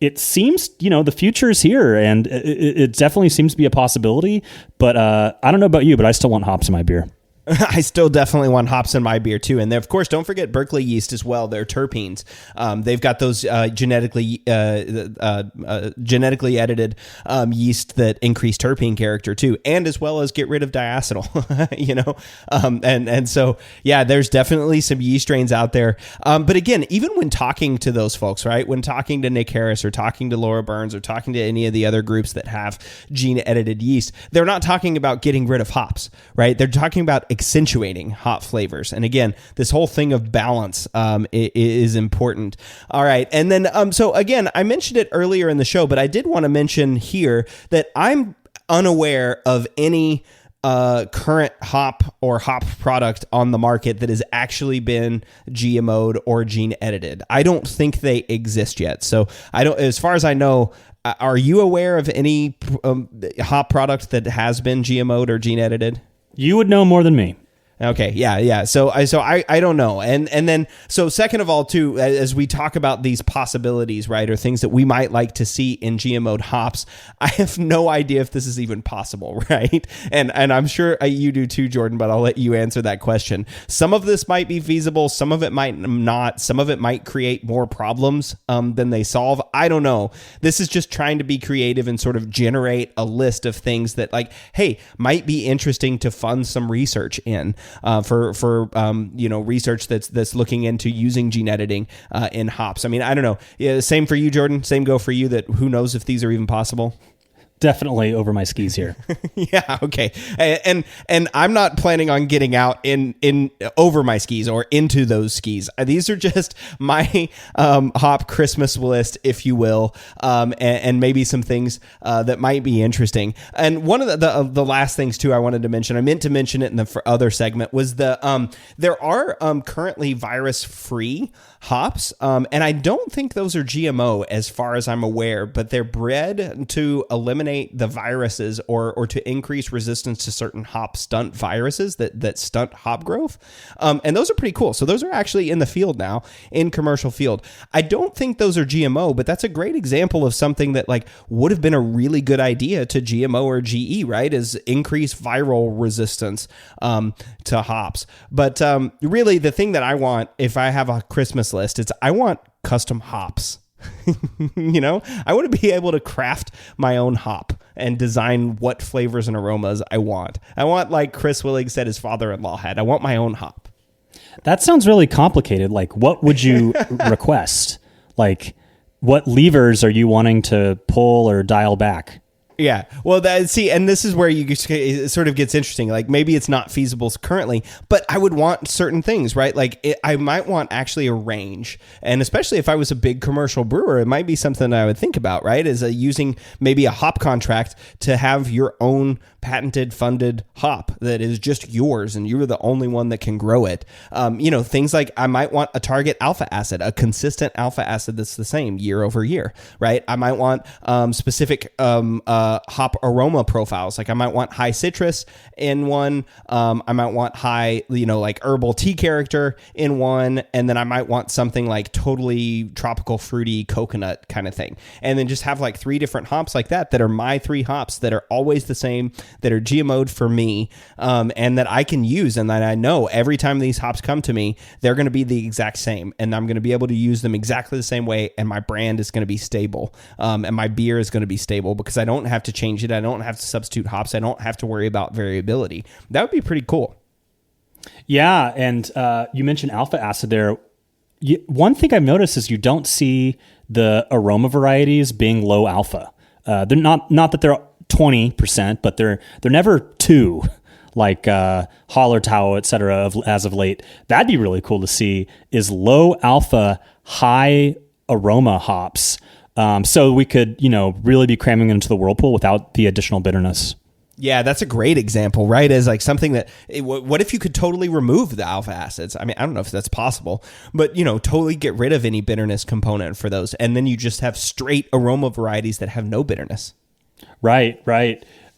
it seems, the future is here, and it definitely seems to be a possibility. But I don't know about you, but I still want hops in my beer. I still definitely want hops in my beer too, and of course, don't forget Berkeley yeast as well. They're terpenes. They've got those genetically edited yeast that increase terpene character too, and as well as get rid of diacetyl. And so yeah, there's definitely some yeast strains out there. But again, even when talking to those folks, right? When talking to Nick Harris or talking to Laura Burns or talking to any of the other groups that have gene edited yeast, they're not talking about getting rid of hops, right? They're talking about accentuating hop flavors. And again, this whole thing of balance is important. All right. And then, so again, I mentioned it earlier in the show, but I did want to mention here that I'm unaware of any current hop or hop product on the market that has actually been GMO'd or gene edited. I don't think they exist yet. So as far as I know, are you aware of any hop product that has been GMO'd or gene edited? You would know more than me. Okay. Yeah. So I don't know. And then, so second of all, too, as we talk about these possibilities, right, or things that we might like to see in GMO'd hops, I have no idea if this is even possible, right? And I'm sure you do too, Jordan, but I'll let you answer that question. Some of this might be feasible. Some of it might not. Some of it might create more problems than they solve. I don't know. This is just trying to be creative and sort of generate a list of things that, like, hey, might be interesting to fund some research in. For research that's looking into using gene editing in hops. I mean, I don't know. Yeah, same for you, Jordan. Same go for you. That who knows if these are even possible. definitely over my skis here. Yeah, okay. And I'm not planning on getting out in over my skis or into those skis. These are just my hop Christmas list, if you will, and maybe some things that might be interesting. And one of the last things too I wanted to mention, I meant to mention it in the other segment, was there are currently virus-free hops, and I don't think those are GMO as far as I'm aware, but they're bred to eliminate the viruses or to increase resistance to certain hop stunt viruses that stunt hop growth. And those are pretty cool. So those are actually in the field now, in commercial field. I don't think those are GMO, but that's a great example of something that like would have been a really good idea to GMO or GE, right? Is increase viral resistance to hops. But really the thing that I want, if I have a Christmas list, it's I want custom hops. You know, I want to be able to craft my own hop and design what flavors and aromas I want. I want, like Chris Willig said his father-in-law had, I want my own hop. That sounds really complicated. Like, what would you request? Like, what levers are you wanting to pull or dial back? Yeah. Well, and this is where it sort of gets interesting. Like maybe it's not feasible currently, but I would want certain things, right? Like I might want actually a range. And especially if I was a big commercial brewer, it might be something that I would think about, right? Is using maybe a hop contract to have your own patented funded hop that is just yours and you're the only one that can grow it. Things like I might want a target alpha acid, a consistent alpha acid that's the same year over year, right? I might want specific hop aroma profiles. Like I might want high citrus in one. I might want high, like herbal tea character in one. And then I might want something like totally tropical fruity coconut kind of thing. And then just have like 3 different hops like that are my 3 hops that are always the same, that are GMO'd for me, and that I can use. And that I know every time these hops come to me, they're going to be the exact same. And I'm going to be able to use them exactly the same way. And my brand is going to be stable. And my beer is going to be stable because I don't have to change it. I don't have to substitute hops. I don't have to worry about variability. That would be pretty cool. Yeah. And you mentioned alpha acid there. One thing I've noticed is you don't see the aroma varieties being low alpha. They're not that they're 20%, but they're never 2 like Hallertau, et cetera, as of late. That'd be really cool to see is low alpha, high aroma hops. So we could, really be cramming into the whirlpool without the additional bitterness. Yeah, that's a great example, right? As like something that, what if you could totally remove the alpha acids? I mean, I don't know if that's possible, but, totally get rid of any bitterness component for those. And then you just have straight aroma varieties that have no bitterness. Right.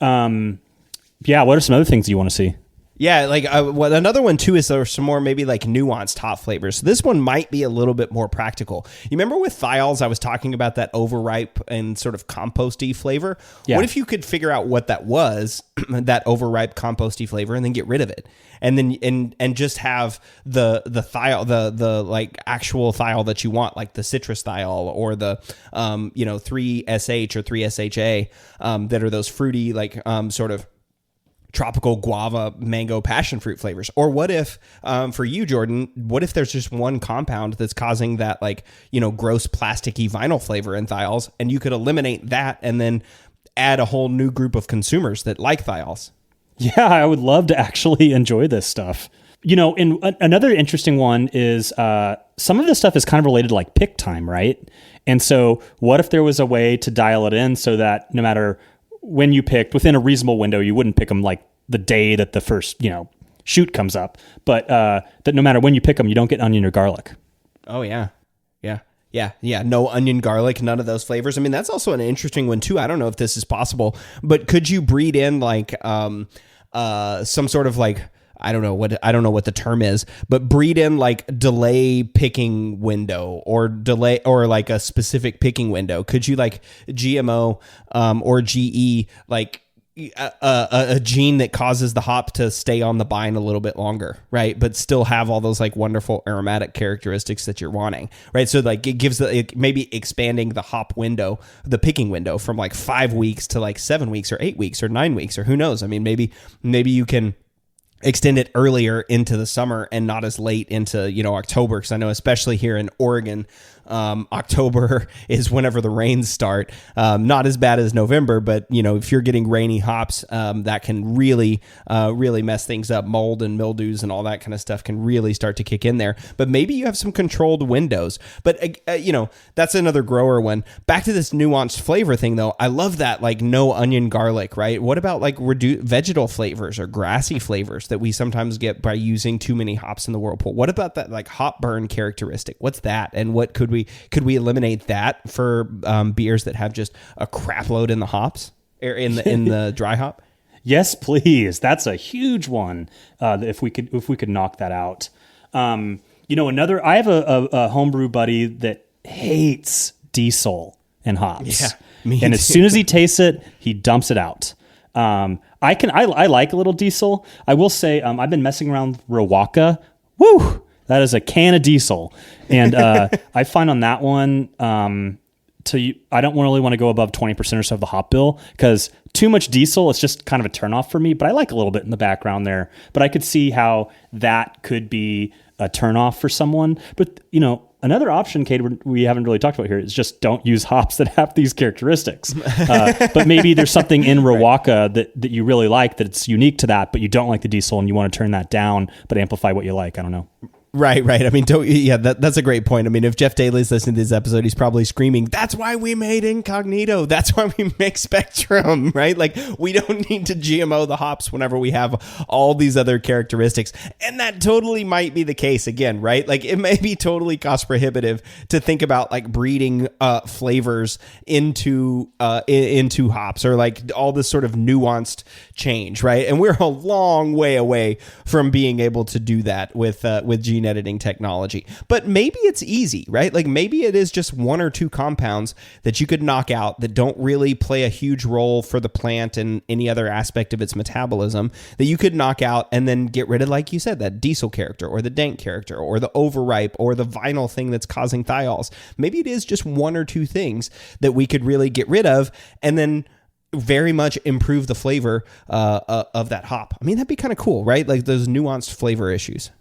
Yeah, what are some other things you want to see? Yeah, like another one too is there's some more maybe like nuanced hop flavors. So this one might be a little bit more practical. You remember with thiols, I was talking about that overripe and sort of composty flavor? Yeah. What if you could figure out what that was, that overripe composty flavor, and then get rid of it? And then and just have the thiol, the like actual thiol that you want, like the citrus thiol or the 3SH or 3SHA, that are those fruity like sort of tropical guava, mango, passion fruit flavors. Or what if, for you, Jordan, what if there's just one compound that's causing that gross plasticky vinyl flavor in thiols, and you could eliminate that and then add a whole new group of consumers that like thiols? Yeah, I would love to actually enjoy this stuff. And another interesting one is some of this stuff is kind of related to like pick time, right? And so what if there was a way to dial it in so that no matter when you picked, within a reasonable window, you wouldn't pick them like the day that the first, shoot comes up, but that no matter when you pick them, you don't get onion or garlic. Oh, yeah. Yeah. No onion, garlic, none of those flavors. I mean, that's also an interesting one too. I don't know if this is possible, but could you breed in like some sort of like, I don't know what the term is, but breed in like delay picking window or delay or like a specific picking window? Could you like GMO or GE like a gene that causes the hop to stay on the vine a little bit longer, right? But still have all those like wonderful aromatic characteristics that you're wanting, right? So like it gives maybe expanding the hop window, the picking window from like 5 weeks to like 7 weeks or 8 weeks or 9 weeks or who knows? I mean, maybe you can extend it earlier into the summer and not as late into, October. Because I know, especially here in Oregon, October is whenever the rains start. Not as bad as November, but if you're getting rainy hops, that can really mess things up. Mold and mildews and all that kind of stuff can really start to kick in there. But maybe you have some controlled windows. But that's another grower one. Back to this nuanced flavor thing, though. I love that, like, no onion garlic, right? What about like vegetal flavors or grassy flavors that we sometimes get by using too many hops in the whirlpool? What about that, like, hop burn characteristic? What's that? And what could we eliminate that for beers that have just a crap load in the hops or in the dry hop? Yes, please. That's a huge one. If we could knock that out. I have a homebrew buddy that hates diesel and hops. Yeah, me and too. As soon as he tastes it, he dumps it out. I like a little diesel. I will say, I've been messing around with Rowaka. Woo! That is a can of diesel. And I find on that one, I don't really want to go above 20% or so of the hop bill, because too much diesel, it's just kind of a turnoff for me. But I like a little bit in the background there. But I could see how that could be a turnoff for someone. But, another option, Cade, we haven't really talked about here is just don't use hops that have these characteristics. But maybe there's something in Rowaka that you really like, that it's unique to that, but you don't like the diesel and you want to turn that down, but amplify what you like. I don't know. Right. I mean, that's a great point. I mean, if Jeff Daly's listening to this episode, he's probably screaming, "That's why we made Incognito. That's why we make Spectrum," right? Like, we don't need to GMO the hops whenever we have all these other characteristics. And that totally might be the case again, right? Like, it may be totally cost prohibitive to think about like breeding flavors into hops, or like all this sort of nuanced change, right? And we're a long way away from being able to do that with gene editing technology. But maybe it's easy, right? Like, maybe it is just one or two compounds that you could knock out that don't really play a huge role for the plant and any other aspect of its metabolism, that you could knock out and then get rid of, like you said, that diesel character or the dank character or the overripe or the vinyl thing that's causing thiols. Maybe it is just one or two things that we could really get rid of and then very much improve the flavor of that hop. I mean, that'd be kind of cool, right? Like those nuanced flavor issues.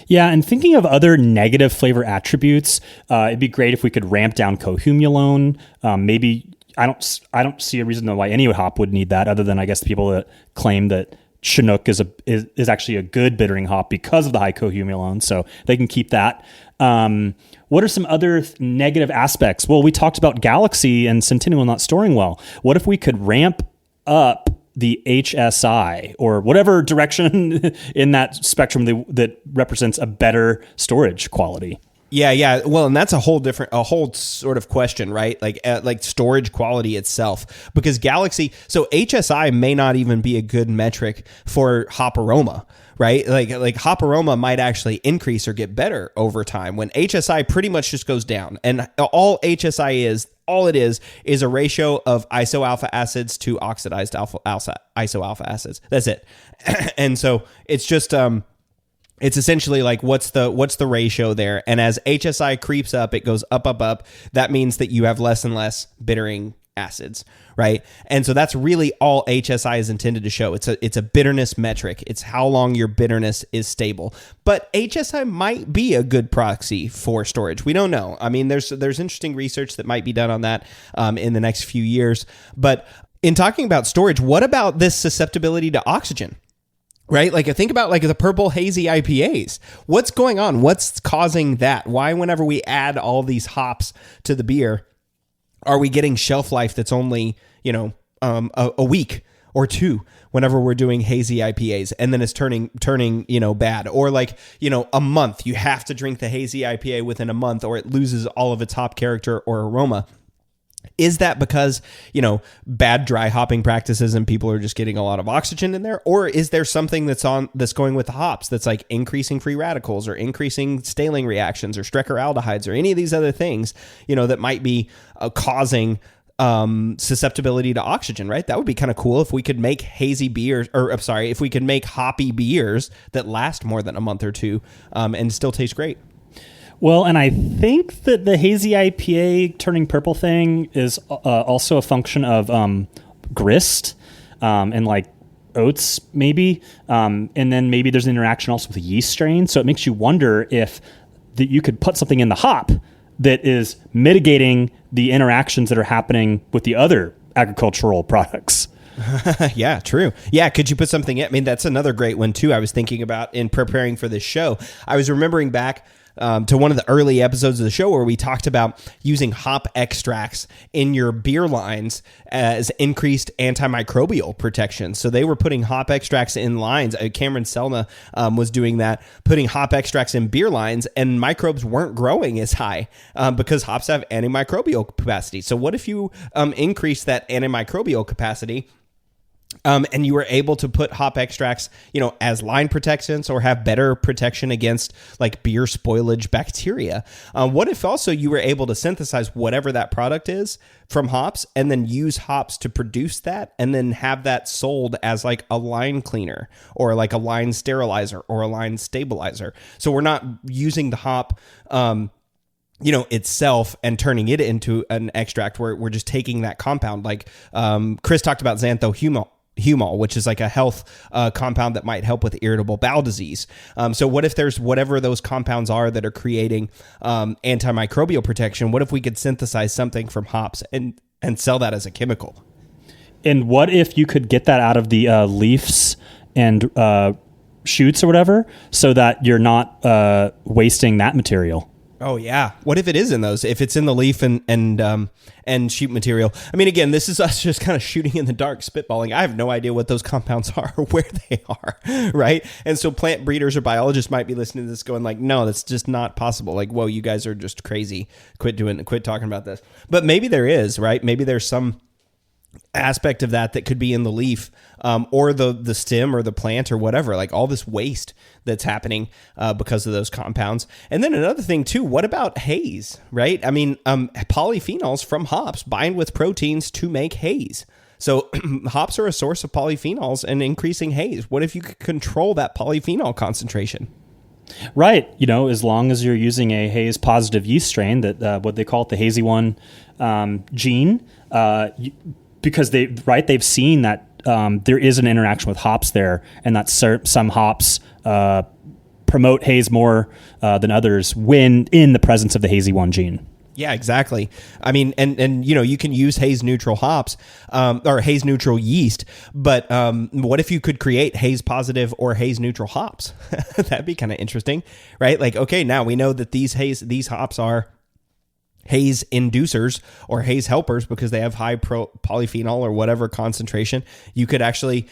Yeah, and thinking of other negative flavor attributes, it'd be great if we could ramp down cohumulone. Maybe I don't see a reason why any hop would need that, other than I guess the people that claim that Chinook is actually a good bittering hop because of the high cohumulone, so they can keep that. What are some other negative aspects? Well, we talked about Galaxy and Centennial not storing well. What if we could ramp up the HSI or whatever direction in that spectrum that represents a better storage quality? Yeah. Well, and that's a whole sort of question, right? Like storage quality itself, because Galaxy, so HSI may not even be a good metric for hop aroma, right? Like hop aroma might actually increase or get better over time when HSI pretty much just goes down. And all HSI is a ratio of isoalpha acids to oxidized isoalpha acids. That's it. And so it's just it's essentially like what's the ratio there? And as HSI creeps up, it goes up. That means that you have less and less bittering acids, right? And so that's really all HSI is intended to show. It's a bitterness metric. It's how long your bitterness is stable. But HSI might be a good proxy for storage. We don't know. I mean, there's interesting research that might be done on that in the next few years. But in talking about storage, what about this susceptibility to oxygen? Right? Like, think about like the purple hazy IPAs. What's going on? What's causing that? Why, whenever we add all these hops to the beer, are we getting shelf life that's only, a week or two whenever we're doing hazy IPAs, and then it's turning, bad? Or like, a month, you have to drink the hazy IPA within a month or it loses all of its hop character or aroma. Is that because, bad dry hopping practices and people are just getting a lot of oxygen in there? Or is there something that's going with the hops that's like increasing free radicals or increasing staling reactions or Strecker aldehydes or any of these other things, that might be causing susceptibility to oxygen, right? That would be kind of cool if we could make if we could make hoppy beers that last more than a month or two and still taste great. Well, and I think that the hazy IPA turning purple thing is also a function of grist and like oats, maybe. And then maybe there's an interaction also with yeast strains. So it makes you wonder if you could put something in the hop that is mitigating the interactions that are happening with the other agricultural products. Yeah, true. Yeah, could you put something in? I mean, that's another great one, too, I was thinking about in preparing for this show. I was remembering back to one of the early episodes of the show where we talked about using hop extracts in your beer lines as increased antimicrobial protection. So they were putting hop extracts in lines. Cameron Selna was doing that, putting hop extracts in beer lines, and microbes weren't growing as high because hops have antimicrobial capacity. So what if you increase that antimicrobial capacity and you were able to put hop extracts, as line protectants or have better protection against like beer spoilage bacteria? What if also you were able to synthesize whatever that product is from hops and then use hops to produce that and then have that sold as like a line cleaner or like a line sterilizer or a line stabilizer? So we're not using the hop itself and turning it into an extract where we're just taking that compound. Like Chris talked about xanthohumol, which is like a health compound that might help with irritable bowel disease. So what if there's whatever those compounds are that are creating antimicrobial protection? What if we could synthesize something from hops and sell that as a chemical? And what if you could get that out of the leaves and shoots or whatever so that you're not wasting that material? Oh yeah. What if it is in those? If it's in the leaf and shoot material? I mean, again, this is us just kind of shooting in the dark, spitballing. I have no idea what those compounds are or where they are, right? And so plant breeders or biologists might be listening to this going like, no, that's just not possible. Like, whoa, you guys are just crazy. Quit talking about this. But maybe there is, right? Maybe there's some aspect of that could be in the leaf or the stem or the plant or whatever, like all this waste that's happening because of those compounds. And then another thing too, what about haze, right? I mean, polyphenols from hops bind with proteins to make haze. So hops are a source of polyphenols and increasing haze. What if you could control that polyphenol concentration? Right. As long as you're using a haze positive yeast strain that what they call it, the hazy one gene, because they've seen that there is an interaction with hops there, and that some hops promote haze more than others when in the presence of the hazy one gene. Yeah, exactly. I mean, and you can use haze neutral hops or haze neutral yeast, but what if you could create haze positive or haze neutral hops? That'd be kind of interesting, right? Like, okay, now we know that these hops are haze inducers or haze helpers because they have high polyphenol or whatever concentration. You could actually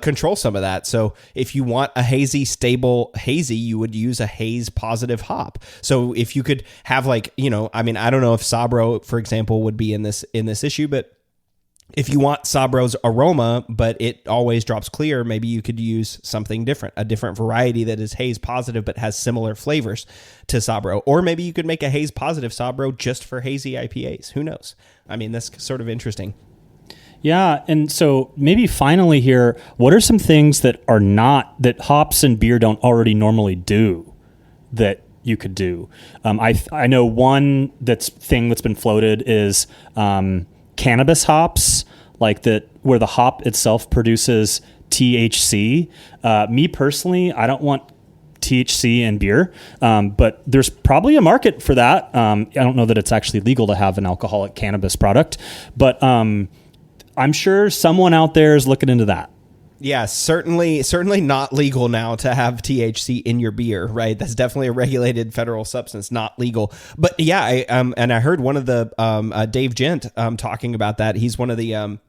control some of that. So if you want a stable hazy, you would use a haze positive hop. So if you could have I don't know if Sabro, for example, would be in this issue, but if you want Sabro's aroma, but it always drops clear, maybe you could use something different, a different variety that is haze positive but has similar flavors to Sabro. Or maybe you could make a haze positive Sabro just for hazy IPAs. Who knows? I mean, that's sort of interesting. Yeah, and so maybe finally here, what are some things that hops and beer don't already normally do that you could do? I know one that's been floated is cannabis hops, like that, where the hop itself produces THC. Me personally, I don't want THC in beer, but there's probably a market for that. I don't know that it's actually legal to have an alcoholic cannabis product, but I'm sure someone out there is looking into that. Yeah, certainly not legal now to have THC in your beer, right? That's definitely a regulated federal substance, not legal. But yeah, I heard one of the Dave Gent talking about that. He's one of the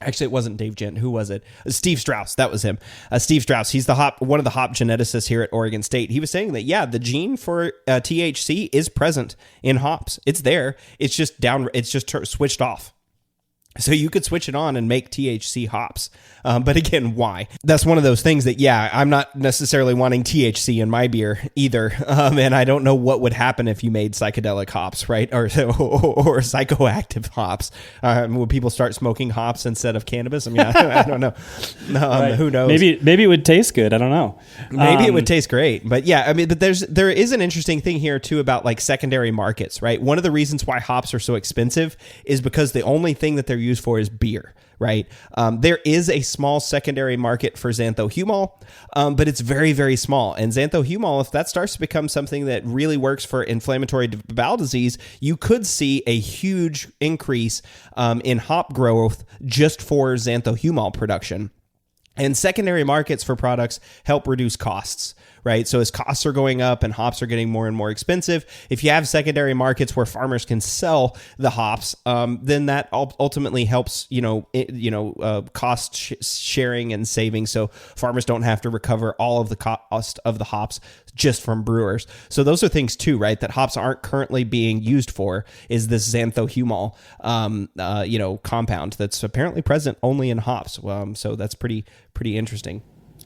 actually, it wasn't Dave Gent. Who was it? Steve Strauss. That was him. Steve Strauss. He's one of the hop geneticists here at Oregon State. He was saying that, yeah, the gene for THC is present in hops. It's there. It's just switched off. So you could switch it on and make THC hops. But again, why? That's one of those things that, yeah, I'm not necessarily wanting THC in my beer either. And I don't know what would happen if you made psychedelic hops, right? Or psychoactive hops. Would people start smoking hops instead of cannabis? I mean, I don't know. Right. Who knows? Maybe it would taste good. I don't know. Maybe it would taste great. But yeah, I mean, but there is an interesting thing here too about like secondary markets, right? One of the reasons why hops are so expensive is because the only thing that they're used for is beer, right? There is a small secondary market for xanthohumol, but it's very, very small. And xanthohumol, if that starts to become something that really works for inflammatory bowel disease, you could see a huge increase in hop growth just for xanthohumol production. And secondary markets for products help reduce costs, right? So as costs are going up and hops are getting more and more expensive, if you have secondary markets where farmers can sell the hops, then that ultimately helps, cost sharing and saving. So farmers don't have to recover all of the cost of the hops just from brewers. So those are things too, right? That hops aren't currently being used for is this xanthohumol, compound that's apparently present only in hops. So that's pretty interesting.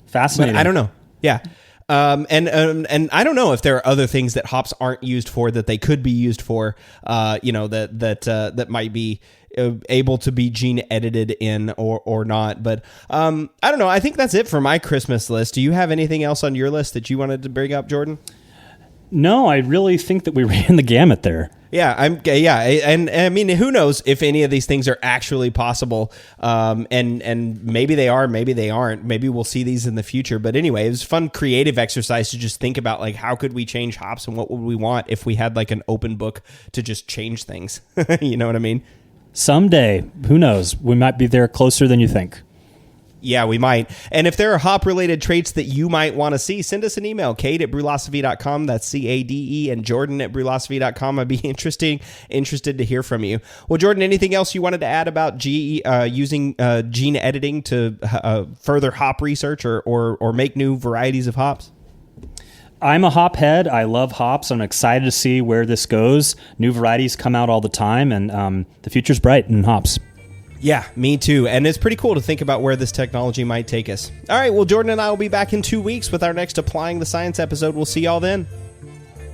Fascinating. But I don't know. Yeah. And I don't know if there are other things that hops aren't used for that they could be used for, that might be able to be gene edited in or not. But I don't know. I think that's it for my Christmas list. Do you have anything else on your list that you wanted to bring up, Jordan? No, I really think that we ran the gamut there. Yeah, and I mean, who knows if any of these things are actually possible, and maybe they are, maybe they aren't. Maybe we'll see these in the future. But anyway, it was a fun, creative exercise to just think about, like, how could we change hops and what would we want if we had like an open book to just change things. You know what I mean? Someday, who knows? We might be there closer than you think. Yeah, we might. And if there are hop-related traits that you might want to see, send us an email, Cade@Brülosophy.com. That's CADE, and Jordan@Brülosophy.com. I'd be interested to hear from you. Well, Jordan, anything else you wanted to add about using gene editing to further hop research or make new varieties of hops? I'm a hop head. I love hops. I'm excited to see where this goes. New varieties come out all the time, and the future's bright in hops. Yeah, me too. And it's pretty cool to think about where this technology might take us. All right, well, Jordan and I will be back in 2 weeks with our next Applying the Science episode. We'll see y'all then.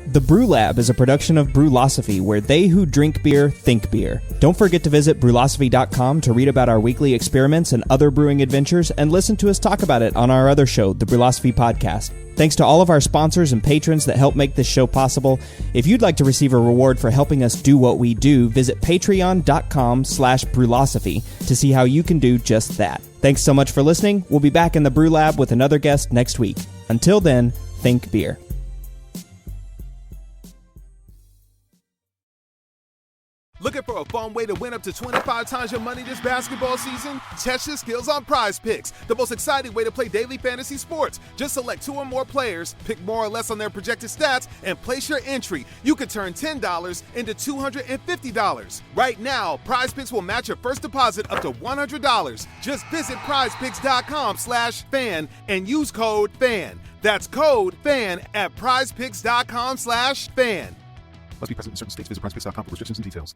The Brew Lab is a production of Brülosophy, where they who drink beer think beer. Don't forget to visit Brülosophy.com to read about our weekly experiments and other brewing adventures, and listen to us talk about it on our other show, the Brülosophy Podcast. Thanks to all of our sponsors and patrons that help make this show possible. If you'd like to receive a reward for helping us do what we do, visit patreon.com/Brülosophy to see how you can do just that. Thanks so much for listening. We'll be back in the Brew Lab with another guest next week. Until then, think beer. Looking for a fun way to win up to 25 times your money this basketball season? Test your skills on Prize Picks, the most exciting way to play daily fantasy sports. Just select 2 or more players, pick more or less on their projected stats, and place your entry. You could turn $10 into $250. Right now, Prize Picks will match your first deposit up to $100. Just visit prizepicks.com/fan and use code FAN. That's code FAN at prizepicks.com/fan. Must be present in certain states. Visit prizepicks.com for restrictions and details.